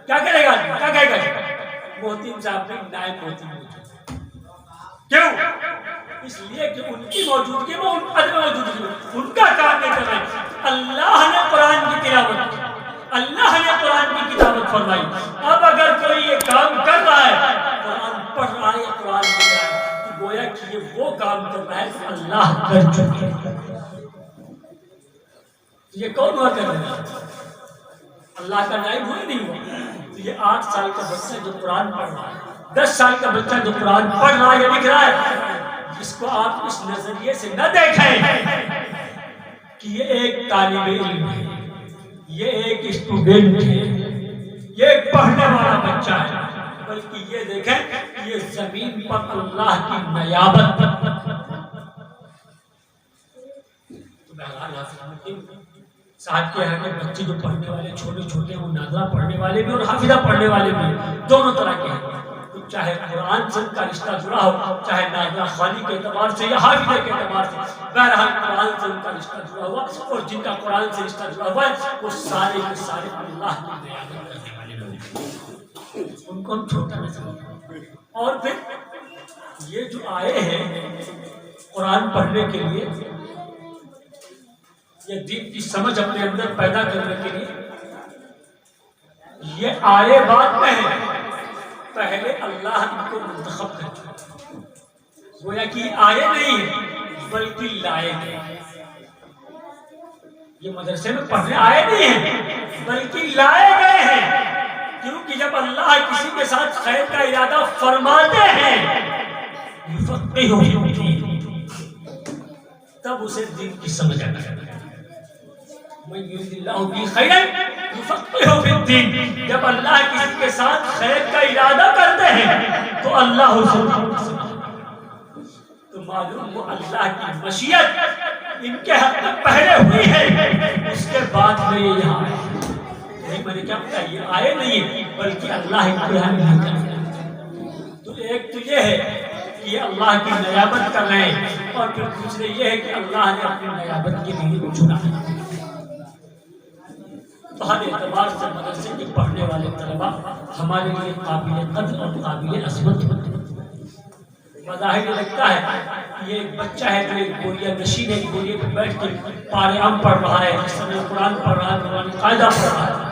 S2: کیا کرے گا؟ کیا کہے گا؟ محتیم صاحب نے نائب محتیم موجود، کیوں؟ اس لیے کہ ان کی موجودگی میں، ان عدم موجودگی میں ان کا کام نہیں کر رہے۔ اللہ نے قرآن کی تلاوت کی، اللہ نے قرآن کی کتابت فرمائی۔ اب اگر کوئی یہ کام کر رہا ہے، قرآن پڑھ رہا ہے یا قرآن پڑھ رہا ہے، تو گویا کہ یہ وہ کام کر رہا ہے کہ اللہ کر چکے ہیں۔ یہ کون ہوا کر رہا ہے؟ اللہ کا نائب ہوئے نہیں ہوا۔ تو یہ 8 سال کا بچہ جو قرآن پڑھ رہا ہے، 10 سال کا بچہ جو قرآن پڑھ رہا ہے یا لکھ رہا ہے، جس کو آپ اس نظریے سے نہ دیکھیں کہ یہ ایک طالب علم ہے، یہ ایک اسٹوڈنٹ ہے، یہ ایک پڑھنے والا بچہ ہے، بلکہ یہ دیکھیں کہ یہ زمین پر اللہ کی نیابت۔ تو بہرحال صاحب کے یہاں کے بچے جو پڑھنے والے چھوٹے چھوٹے ہیں، وہ ناظرہ پڑھنے والے بھی اور حافظہ پڑھنے والے بھی، دونوں طرح کے ہیں۔ تو چاہے قرآن سے کا رشتہ جڑا ہو، چاہے ناظرہ خوانی کے اعتبار سے یا حافظہ کے اعتبار سے، بہرحال قرآن سے ان کا رشتہ جڑا ہوا، اور جن کا قرآن سے رشتہ جڑا ہوا ہے وہ سارے کے سارے اللہ کی نیابت کرنے والے لوگ ہیں، ان کو ہم چھوٹا نہ سمجھیں۔ اور پھر یہ جو آئے ہیں قرآن پڑھنے کے لیے، یہ دین کی سمجھ اپنے اندر پیدا کرنے کے لیے، یہ آئے بات میں ہے، پہلے اللہ ان کو منتخب کر چکا، گویا کہ آئے نہیں بلکہ لائے گئے۔ یہ مدرسے میں پڑھنے آئے نہیں ہیں بلکہ لائے گئے ہیں، کیونکہ جب اللہ کسی کے ساتھ خیر کا ارادہ فرماتے ہیں تب اسے دین کی سمجھ آتا ہے۔ جب اللہ کسی کے ساتھ خیر کا ارادہ کرتے ہیں تو اللہ اسے تو معلوم وہ اللہ کی مشیت ان کے حق میں پہلے ہوئی ہے، اس کے بعد میں یہ یہاں آئے۔ میں نے کیا بتایا، یہ آئے نہیں ہے بلکہ اللہ امتحان نہیں کرتا۔ تو ایک تو یہ ہے کہ یہ اللہ کی نیابت کر رہے ہیں، اور پھر دوسرے یہ ہے کہ اللہ نے اپنی نیابت کے لیے چنا ہے۔ تو ہر اعتبار سے مدرسے کے پڑھنے والے طلباء ہمارے لیے قابل قدر اور قابل عظمت ہوتے ہیں۔ بظاہر لگتا ہے کہ یہ ایک بچہ ہے جو ایک بوریا نشین ایک بوریے پہ بیٹھ کے پارے عام پڑھ رہا ہے، جس طرح قرآن پڑھ رہا ہے، قرآن قاعدہ پڑھ رہا ہے،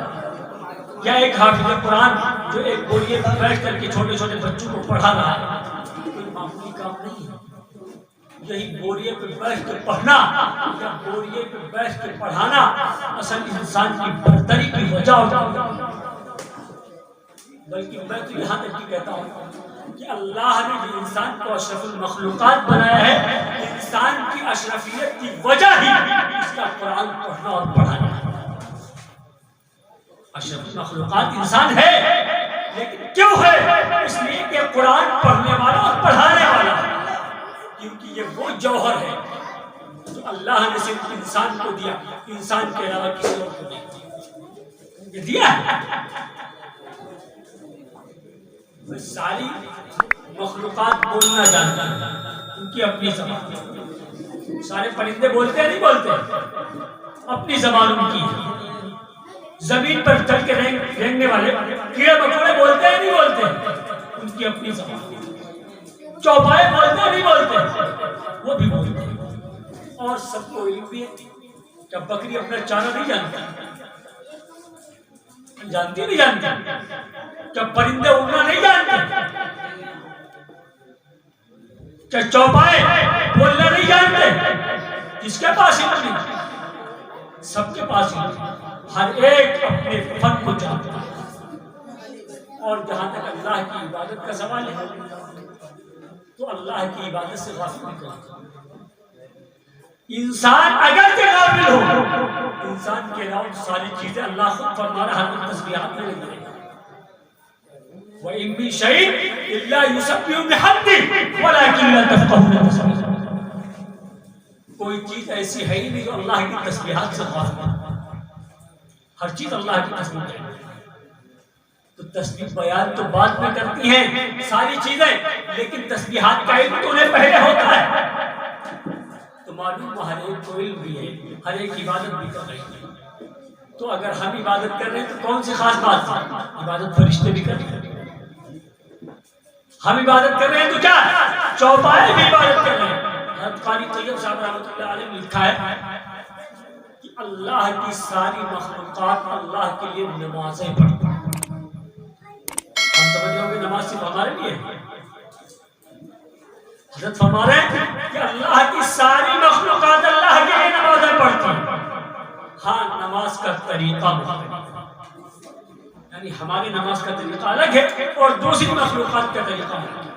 S2: یا ایک حافظ قرآن جو ایک بوریے پہ بیٹھ کر کے چھوٹے چھوٹے بچوں کو پڑھا رہا ہے، کوئی معمولی کام نہیں ہے۔ یہی بوریے پہ بیٹھ کے پڑھنا یا بوریے پہ بیٹھ کے پڑھانا اصل انسان کی برتری کی وجہ ہوتا ہے۔ بلکہ میں تو یہاں تک کہتا ہوں کہ اللہ نے جو انسان کو اشرف المخلوقات بنایا ہے، انسان کی اشرفیت کی وجہ ہی اس کا قرآن پڑھنا اور پڑھانا ہے۔ اشرف المخلوقات انسان ہے، لیکن کیوں ہے؟ اس لیے کہ قرآن پڑھنے والا اور پڑھانے والا ہے، کیونکہ یہ وہ جوہر ہے جو اللہ نے صرف انسان کو دیا، انسان کے علاوہ کسی اور کو نہیں دیا ہے۔ ساری مخلوقات بولنا جانتا ہے، ان کی اپنی زبان۔ سارے پرندے بولتے ہیں نہیں بولتے، اپنی زبان ان کی ہے۔ زمین پر چل کے رینگنے والے کیڑے مکوڑے بولتے ہیں نہیں بولتے، ان کی اپنی زبان۔ چوپائے بولتے ہیں نہیں بولتے، وہ بھی بولتے ہیں۔ اور سب کو علم بھی ہے کہ بکری اپنا چارہ نہیں جانتی، جانتی نہیں جانتی، کیا پرندے اڑنا نہیں جانتے، کیا چوپائے بولنا نہیں جانتے؟ کس کے پاس علم نہیں؟ سب کے پاس علم، ہر ایک اپنے فن کو جانتا ہے۔ اور جہاں تک اللہ کی عبادت کا سوال ہے تو اللہ کی عبادت سے غافل نہیں کرتا۔ انسان اگر کہ غافل ہو، انسان کے علاوہ ساری چیزیں اللہ خود فرما رہا ہے، تسبیحات میں لگے گا۔ وَإِن مِّن شَيْءٍ إِلَّا يُسَبِّحُ بِحَمْدِهِ وَلَٰكِن لَّا تَفْقَهُونَ تَسْبِيحَهُ۔ کوئی چیز ایسی ہے ہی نہیں جو اللہ کی تسبیحات سے غافل ہے، ہر چیز اللہ کی تسبیح ہے۔ تو تسبیح بیان تو بعد میں کرتی ہیں ساری چیزیں، لیکن تسبیحات کا علم تو انہیں پہلے ہوتا ہے۔ تو معلوم ہر ایک کو علم بھی ہے، ہر ایک عبادت بھی کر رہی ہے۔ تو اگر ہم عبادت کر رہے ہیں تو کون سی خاص بات ہے؟ عبادت فرشتے بھی کر رہے ہیں۔ ہم عبادت کر رہے ہیں تو کیا چوپائے بھی عبادت کر رہے ہیں۔ حضرت قاری طیب صاحب رحمۃ اللہ علیہ نے لکھا ہے کہ اللہ کی ساری مخلوقات اللہ کے لیے نمازیں پڑھتی ہیں۔ ہم سمجھ رہے ہو کہ نماز صرف ہمارے لیے ہے؟ حضرت فرما رہے ہیں کہ اللہ کی ساری مخلوقات اللہ کے لیے نمازیں پڑھتی ہیں۔ ہاں، نماز کا طریقہ مختلف، یعنی ہماری نماز کا طریقہ الگ ہے اور دوسری مخلوقات کا طریقہ الگ ہے۔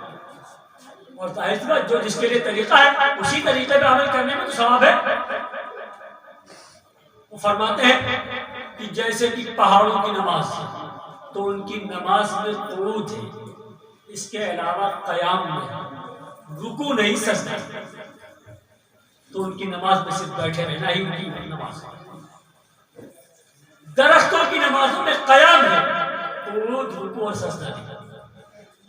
S2: اور ظاہر سی بات، جو جس کے لیے طریقہ ہے اسی طریقے پہ عمل کرنے میں تو ثواب ہے۔ وہ فرماتے ہیں کہ جیسے کہ پہاڑوں کی نماز، تو ان کی نماز میں قعود ہے، اس کے علاوہ قیام میں رکوع نہیں، سجدہ، تو ان کی نماز میں صرف بیٹھے رہنا ہی ان کی نماز ہے۔ درختوں کی نمازوں میں قیام ہے، قعود، رکوع اور سجدہ ہے۔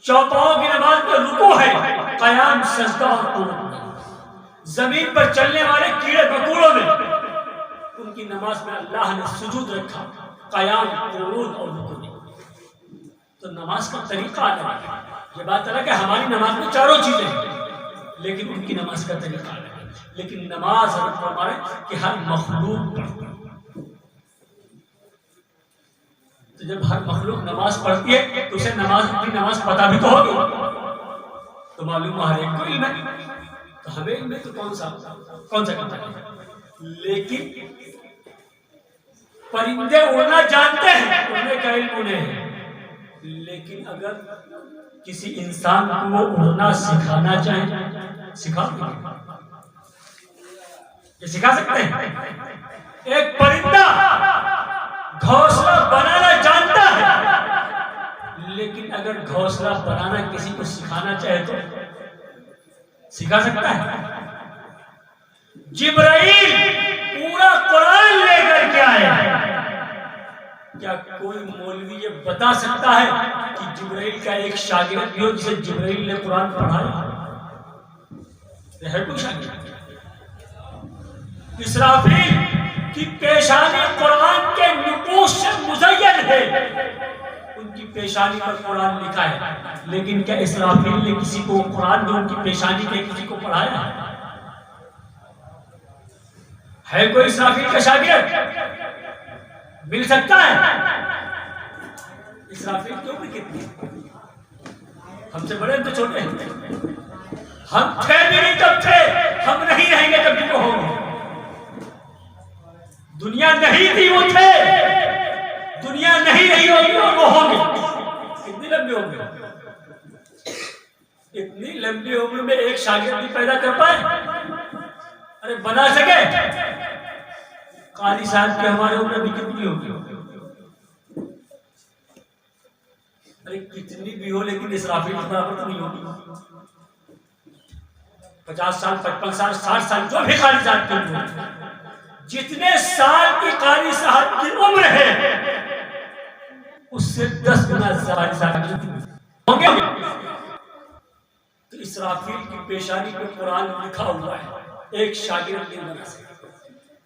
S2: چوپاؤں کی نماز میں رکوع ہے، قیام، سجدہ اور قعود ہے۔ زمین پر چلنے والے کیڑے مکوڑوں میں ان کی نماز میں اللہ نے سجود رکھا، قیام، قعود اور رکوع نہیں۔ تو نماز کا طریقہ الگ ہے۔ یہ بات الگ ہے، ہماری نماز میں چاروں چیزیں ہیں، لیکن ان کی نماز کا طریقہ الگ ہے۔ لیکن نماز حضرت فرما رہے ہیں کہ ہر مخلوق پڑھتا ہے۔ تو جب ہر مخلوق نماز پڑھتی ہے تو اسے اپنی نماز پتہ بھی تو ہوگی، تو معلوم ہر ایک کو علم ہے۔ تو ہمیں علم ہے تو کون سا کرتا ہے؟ لیکن پرندے اڑنا جانتے ہیں، اڑنے کا علم انہیں ہے، لیکن اگر کسی انسان کو وہ اڑنا سکھانا چاہیں، سکھا دیں، یہ سکھا سکتے ہیں؟ ایک پرندہ گھونسلہ بنانا جانتا ہے، لیکن اگر گھونسلہ بنانا کسی کو سکھانا چاہے تو سکھا سکتا ہے؟ جبرائیل پورا قرآن لے کر کے آئے، کیا کوئی مولوی یہ بتا سکتا ہے کہ جبرائیل کا ایک شاگرد بھی ہو جسے جبرائیل نے قرآن پڑھایا؟ ہے کوئی شاگرد؟ اسرافیل کی پیشانی قرآن کے نقوش سے مزین ہے، ان ان کی پیشانی پر قرآن لکھا ہے، لیکن کیا اسرافیل نے کسی کو قرآن جو ان کی پیشانی پہ کسی کو پڑھایا ہے؟ کوئی اسرافیل کا شاگرد مل سکتا ہے؟ اسرافیل کی عمر کتنی؟ ہم سے بڑے تو چھوٹے ہیں، ہم تھے بھی نہیں تب تھے، ہم نہیں رہیں گے تب بھی وہ ہوں گے۔ دنیا نہیں تھی وہ تھے، دنیا نہیں رہی ہوگی اور وہ ہوں گے۔ کتنی لمبی ہوں گے؟ اتنی لمبی عمر میں ایک شاگرد بھی پیدا کر پائے؟ ارے بنا سکے؟ قاری صاحب کی ہمارے عمر بھی کتنی ہوگی؟ ارے کتنی بھی ہو لیکن اسرافیل کے برابر تو نہیں ہوگی۔ 50 سال 55 سال 60 سال جو بھی قاری صاحب کی عمر، جتنے سال کی قاری صاحب کی عمر ہے اس سے 10 گنا قاری صاحب کی ہوں گے۔ تو اسرافیل کی پیشانی پہ قرآن لکھا ہوا ہے، ایک شاگرد نہیں بنا سکتا۔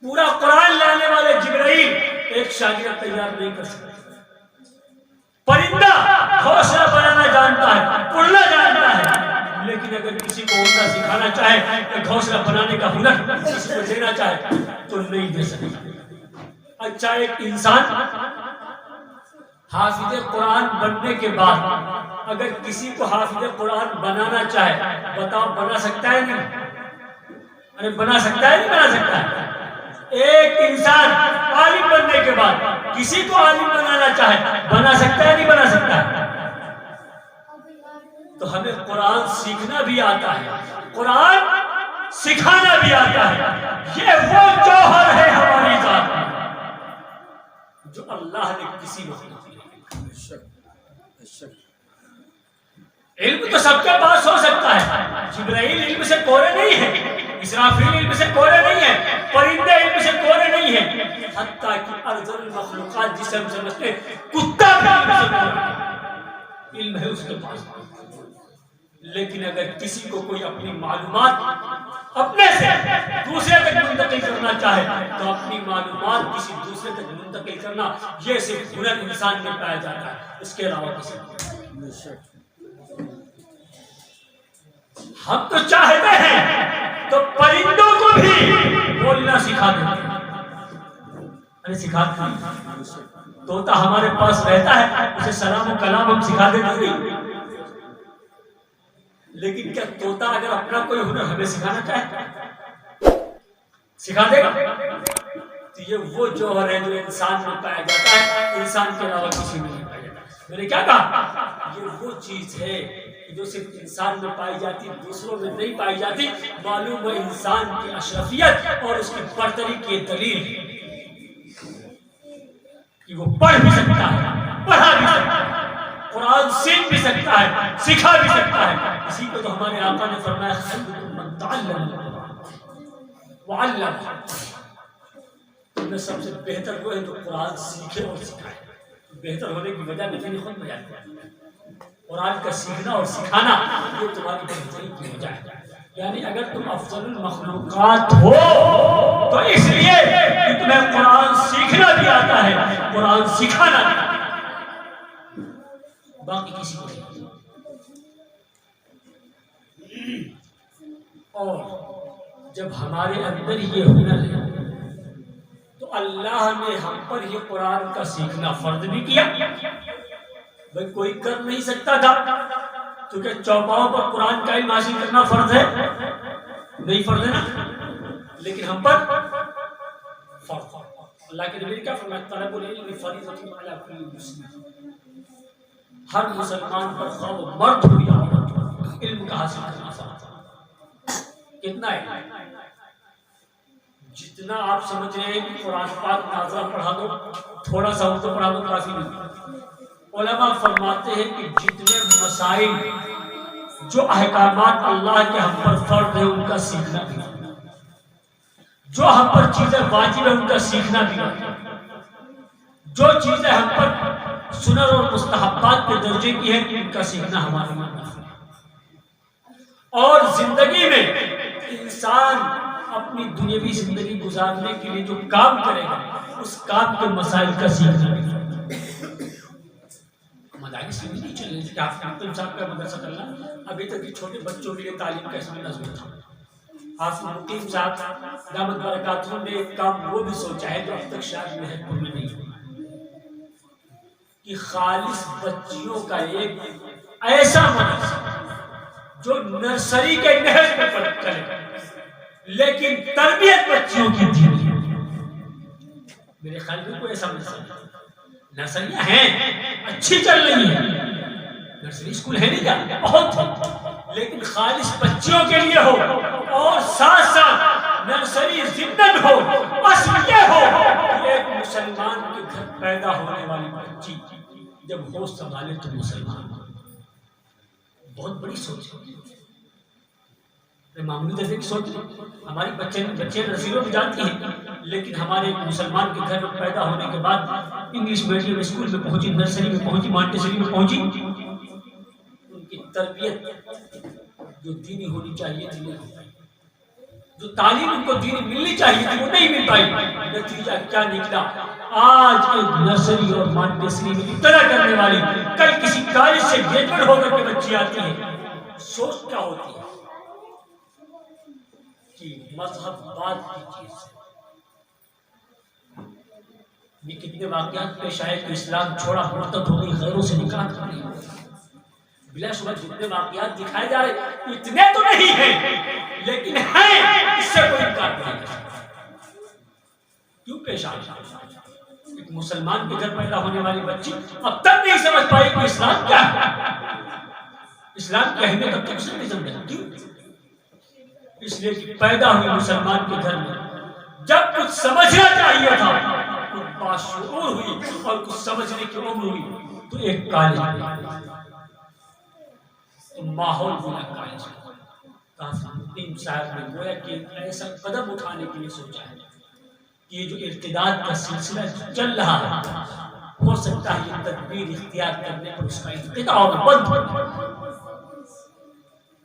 S2: پورا قرآن لانے والے جبرائیل ایک شاگرد تیار نہیں کر سکتے۔ پرندہ گھونسلہ بنانا جانتا ہے، اڑنا جانتا ہے، لیکن اگر کسی کو اڑنا سکھانا چاہے تو گھونسلہ بنانے کا ہنر کسی کو دینا چاہے تو نہیں دے سکتا۔ اچھا ایک انسان حافظ قرآن بننے کے بعد اگر کسی کو حافظ قرآن بنانا چاہے، بتاؤ بنا سکتا ہے نہیں؟ ارے بنا سکتا ہے نہیں بنا سکتا ہے؟ ایک انسان عالم بننے کے بعد کسی کو عالم بنانا چاہے، بنا سکتا ہے نہیں بنا سکتا ہے؟ تو ہمیں قرآن سیکھنا بھی آتا ہے، قرآن سکھانا بھی آتا ہے۔ یہ وہ جوہر ہے ہماری ذات میں جو اللہ نے کسی کو نہیں۔ علم تو سب کے پاس ہو سکتا ہے، جبرائیل علم سے کورے نہیں ہے، اسرافیل علم سے کورے نہیں ہے، پرندے علم سے کورے نہیں ہے، حتیٰ کہ ارذل المخلوقات جسے ہم سمجھتے ہیں کتا بھی علم سے کورے، علم ہے اس کے پاس۔ لیکن اگر کسی کو کوئی اپنی معلومات اپنے سے دوسرے تک منتقل کرنا چاہے تو اپنی معلومات کسی دوسرے تک منتقل کرنا یہ صرف ہنر انسان میں پایا جاتا ہے، اس کے علاوہ کسی میں۔ ہم تو چاہتے ہیں تو پرندوں کو بھی بولنا سکھا دیتے ہیں۔ ارے سکھاتے ہیں، طوطا ہمارے پاس رہتا ہے، اسے سلام و کلام ہم سکھا دیتے ہیں، لیکن کیا طوطا اگر اپنا کوئی ہنر ہمیں سکھانا چاہے سکھا دے گا؟ تو یہ وہ جوہر ہے جو انسان میں پایا جاتا ہے، انسان کے علاوہ کسی میں نہیں پایا جاتا۔ میں نے کیا کہا؟ یہ وہ چیز ہے جو صرف انسان میں پائی جاتی، دوسروں میں نہیں پائی جاتی۔ معلوم ہے انسان کی اشرفیت اور اس کی برتری کی دلیل کہ وہ پڑھ بھی سکتا ہے، پڑھا بھی سکتا ہے، قرآن سیکھ بھی سکتا ہے، سکھا بھی سکتا ہے۔ اسی کو تو ہمارے آقا نے فرمایا خیرکم من تعلم وعلم، تم میں سب سے بہتر وہ ہے جو قرآن سیکھے اور سکھائے۔ بہتر ہونے کی وجہ میں نے خود بیان کیا، قرآن کا سیکھنا اور سکھانا یہ تمہاری بہتری کی وجہ ہے۔ یعنی اگر تم افضل المخلوقات ہو تو اس لیے کہ تمہیں قرآن سیکھنا بھی آتا ہے، قرآن سکھانا بھی آتا ہے، باقی کسی کو نہیں۔ اور جب ہمارے اندر یہ ہنر ہے تو اللہ نے ہم پر یہ قرآن کا سیکھنا فرض بھی کیا۔ بھئی کوئی کر نہیں سکتا تھا کیونکہ چوپاؤں پر قرآن کا علم حاصل کرنا فرض ہے، نہیں فرض ہے نا، لیکن ہم پر فرض۔ اللہ کے نبی نے کیا فرمایا؟ طلب العلم فریضۃ علی کل مسلم، ہر مسلمان پر خواہ وہ مرد ہو یا عورت ہو علم کا حاصل کرنا فرض ہے۔ کتنا ہے؟ جتنا آپ سمجھ رہے ہیں کہ قرآن پاک ناظرہ پڑھا دو، تھوڑا سا اردو پڑھا دو کافی نہیں۔ علماء فرماتے ہیں کہ جتنے مسائل جو احکامات اللہ کے ہم پر فرض ہے ان کا سیکھنا بھی، جو ہم پر چیزیں واجب ہیں ان کا سیکھنا بھی، جو چیزیں ہم پر سنن اور مستحبات کے درجے کی ہیں ان کا سیکھنا ہمارے لیے۔ اور زندگی میں انسان اپنی دنیاوی زندگی گزارنے کے لیے جو کام کرے گا اس کام کے مسائل کا سیکھنا بھی۔ 40 میں نہیں چل رہی تھی کہ حافظ صاحب کا مدرسہ کرنا، ابھی تک یہ چھوٹے بچوں کے لیے تعلیم کا اس میں نظم تھا. حافظ مقیم صاحب دامت برکاتہ نے ایک کام وہ بھی سوچا ہے جو اب تک شاید محنت میں نہیں ہوا، کہ خالص بچیوں کا ایک ایسا مدرسہ جو نرسری کے نہج میں پڑھ کرے لیکن تربیت بچیوں کی دینی. میرے خیال میں کوئی ایسا مدرسہ نرسریاں ہیں اچھی چل رہی ہیں، نرسری اسکول ہے نہیں کیا بہت ہے، لیکن خالص بچیوں کے لیے ہو اور ساتھ ساتھ نرسری ضمن ہو. بس یہ ہو کہ ایک مسلمان کے گھر پیدا ہونے والی بچی جب ہوش سنبھالے تو مسلمان. بہت بڑی سوچ ہے، معمولی درجے کی سوچ نہیں. ہماری بچے نرسریوں میں جانتی ہیں، لیکن ہمارے مسلمان کے گھر میں پیدا ہونے کے بعد انگلش میڈیم اسکول میں پہنچی، نرسری میں پہنچی، مانٹیسری میں پہنچی، ان کی تربیت جو دینی ہونی چاہیے تھی، جو تعلیم ان کو دینی ملنی چاہیے تھی وہ نہیں مل پائی. نتیجہ کیا نکلا؟ آج ایک نرسری اور مانٹیسری میں ابتدا کرنے والی کل کسی کالج سے گریجویٹ ہو کر کے بچی آتی ہے. سوچ کیا ہوتی ہے کہ مذہب بات کی چیز ہے. یہ کتنے واقعات پیش آئے کہ اسلام چھوڑا مرتد ہو گئی، غیروں سے نکاح کر لی. بلا شبہ جتنے واقعات دکھائے جا رہے اتنے تو نہیں ہیں، لیکن ہیں، اس سے کوئی انکار نہیں کر سکتا. کیوں پیش آئے؟ ایک مسلمان کے گھر پیدا ہونے والی بچی اب تک نہیں سمجھ پائی کہ اسلام کیا ہے، اسلام کی اہمیت اب تک اسے نہیں سمجھا. کیوں؟ اس لیے کہ پیدا ہوئی مسلمان کے گھر میں جب کچھ سمجھنا چاہیے تھا، کچھ باشعور ہوئی اور کچھ سمجھنے کی عمر ہوئی تو ایک کالج ماحول بنا کالج کا. صاحب نے گویا کہ ایسا قدم اٹھانے کے لیے سوچا ہے کہ یہ جو ارتداد کا سلسلہ چل رہا ہے، ہو سکتا ہے یہ تدبیر اختیار کرنے پر اس کا انقطاع اور بند ہو.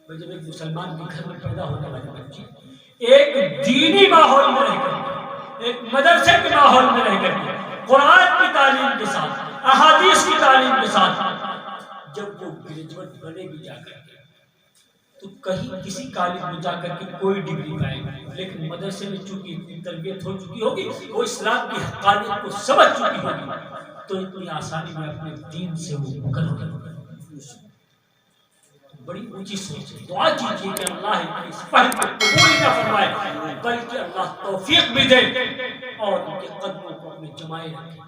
S2: جب ایک مسلمان کے گھر میں پیدا ہونے والی بچی ایک دینی ماحول میں رہ کر، ایک مدرسے کے ماحول میں رہ کر کے، قرآن کی تعلیم کے ساتھ، احادیث کی تعلیم کے ساتھ جب وہ گریجویٹ بنے گی جا کر کے تو کہیں کسی کالج میں جا کر کے کوئی ڈگری پائے گا، لیکن مدرسے میں چونکہ اتنی تربیت ہو چکی ہوگی، وہ اسلام کی حقانیت کو سمجھ چکی ہوگی، تو اتنی آسانی میں اپنے دین سے وہ مکر ہوگا. بڑی اونچی سوچ ہے. دعا کیجیے کہ اللہ اس فہم کو قبول نہ فرمائے بلکہ اللہ توفیق بھی دے اور ان کے قدموں کو اپنے جمائے رکھے.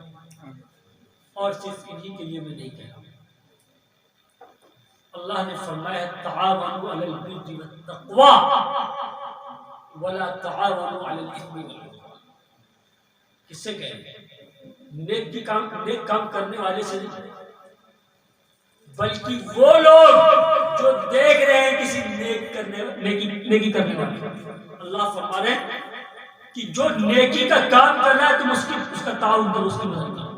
S2: اور صرف انہی کے لیے میں نہیں کہہ رہا ہوں. اللہ نے فرمایا تعاونوا علی البر والتقوی ولا تعاونوا علی الاثم والعدوان. کس سے کہہ رہے ہیں؟ نیک کام کرنے والے سے نہیں، بلکہ وہ لوگ جو دیکھ رہے ہیں کسی نیکی کرنے والے. اللہ فرما رہے ہیں کہ جو نیکی کا کام کر رہا ہے تم اس کا تعاون کرو، اس کی مدد کرو.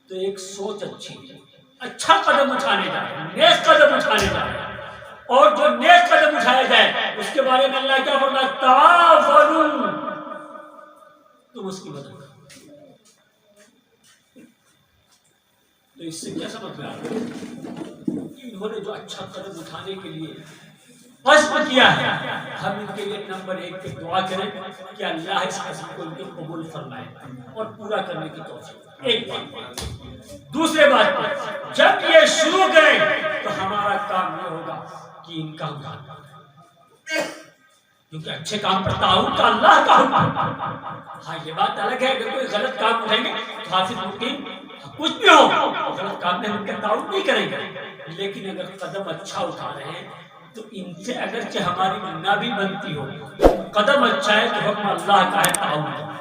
S2: تو ایک سوچ اچھی، اچھا قدم اٹھانے جائے، نیک قدم اٹھانے جائے، اور جو نیک قدم اٹھایا جائے اس کے بارے میں اللہ کیا فرمایا؟ تعاونوا، تم اس کی مدد کرو. تو اس سے کیا سمجھ میں آ رہا ہے؟ انہوں نے جو اچھا قدم اٹھانے کے لیے عزم کیا ہے، ہم ان کے لیے نمبر 1 پہ دعا کریں کہ اللہ اس عزم کو ان کے قبول فرمائے اور پورا کرنے کی توفیق. ایک بات. دوسرے بات پر جب یہ شروع کریں تو ہمارا کام یہ ہوگا کہ ان کا کیونکہ اچھے کام پر تعاون کا اللہ کا حکم. ہاں یہ بات الگ ہے اگر کوئی غلط کام اٹھائیں گے تو حافظ مقیم کچھ بھی ہو غلط کام میں ان کا تعاون نہیں کریں گے، لیکن اگر قدم اچھا اٹھا رہے ہیں تو ان سے اگرچہ ہماری نہ بھی بنتی ہو، قدم اچھا ہے تو حکم اللہ کا ہے تعاون کرنا.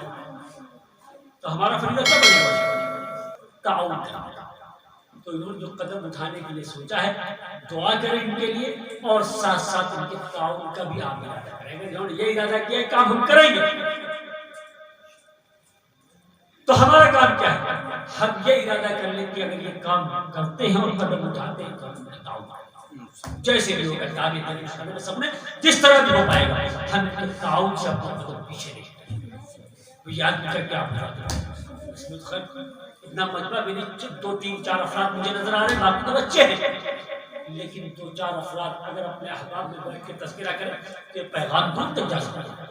S2: تو ہمارا فریضہ کیا بنے گا؟ تعاون کرنا. تو انہوں نے جو قدم اٹھانے کے لیے سوچا ہے دعا کریں ان کے لیے اور ساتھ ساتھ ان کے تعاون کا بھی آپ ارادہ کریں گے. انہوں نے یہ ارادہ کیا کام ہم کریں گے تو ہمارا کام کیا ہے؟ ہم یہ ارادہ کر لیں کہ اگر یہ کام کرتے ہیں اور قدم اٹھاتے ہیں تو ہم تعاون جیسے بھی ہوگا تعلیم سب نے جس طرح بھی ہو پائے گا ہم تعاون سے اپنا قدم پیچھے نہیں کریں. یاد کر کے آپ اتنا مجمع بھی نہیں، 2-3-4 افراد مجھے نظر آ رہے ہیں، باقی تو بچے ہیں، لیکن 2-4 افراد اگر اپنے احباب میں بیٹھ کے تذکرہ کریں کہ پیغام دور تک جا سکتا ہے،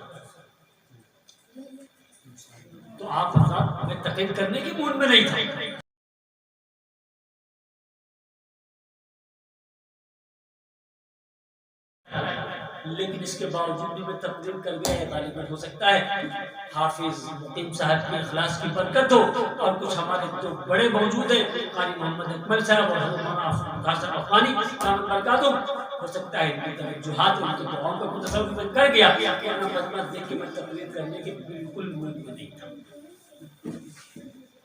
S2: تو آپ حضرات ہمیں تقریر کرنے کی موڈ میں نہیں تھے. لیکن اس کے باوجود بھی میں تقریر کر گیا ہے. غالباً ہو سکتا ہے حافظ مقیم صاحب کے اخلاص کی برکت ہو، اور کچھ ہمارے جو بڑے موجود ہیں، قاری محمد اکمل صاحب اور مولانا قاسم افغانی دامت برکاتہم، ہو سکتا ہے ان کی توجہات ان کی دعاؤں کا تصور میں کر گیا کہ انا مجمع دیکھ کے میں تقریر کرنے کے بالکل موڈ میں نہیں تھا.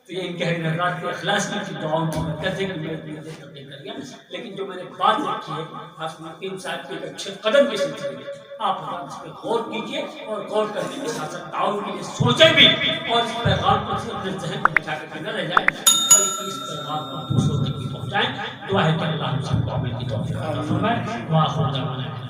S2: تو یہ ان کے حضرات کے اخلاص کی دعاؤں کی برکت ہے کہ میں تقریر کر گیا. لیکن جو میں نے بات رکھی ہے حافظ مقیم صاحب کے ایک اچھے قدم کے سلسلے میں، آپ اس پہ غور کیجیے، اور غور کرنے کے ساتھ ساتھ تعاون کے لیے سوچیں بھی، اور اس پیغام کو صرف اپنے ذہن میں بٹھا کر نہ رہ جائیں، بلکہ اس پیغام کو دوسروں تک بھی پہنچائیں. دعا ہے کہ اللہ ہم سب کو عمل کی توفیق عطا فرمائے. وآخر دعوانا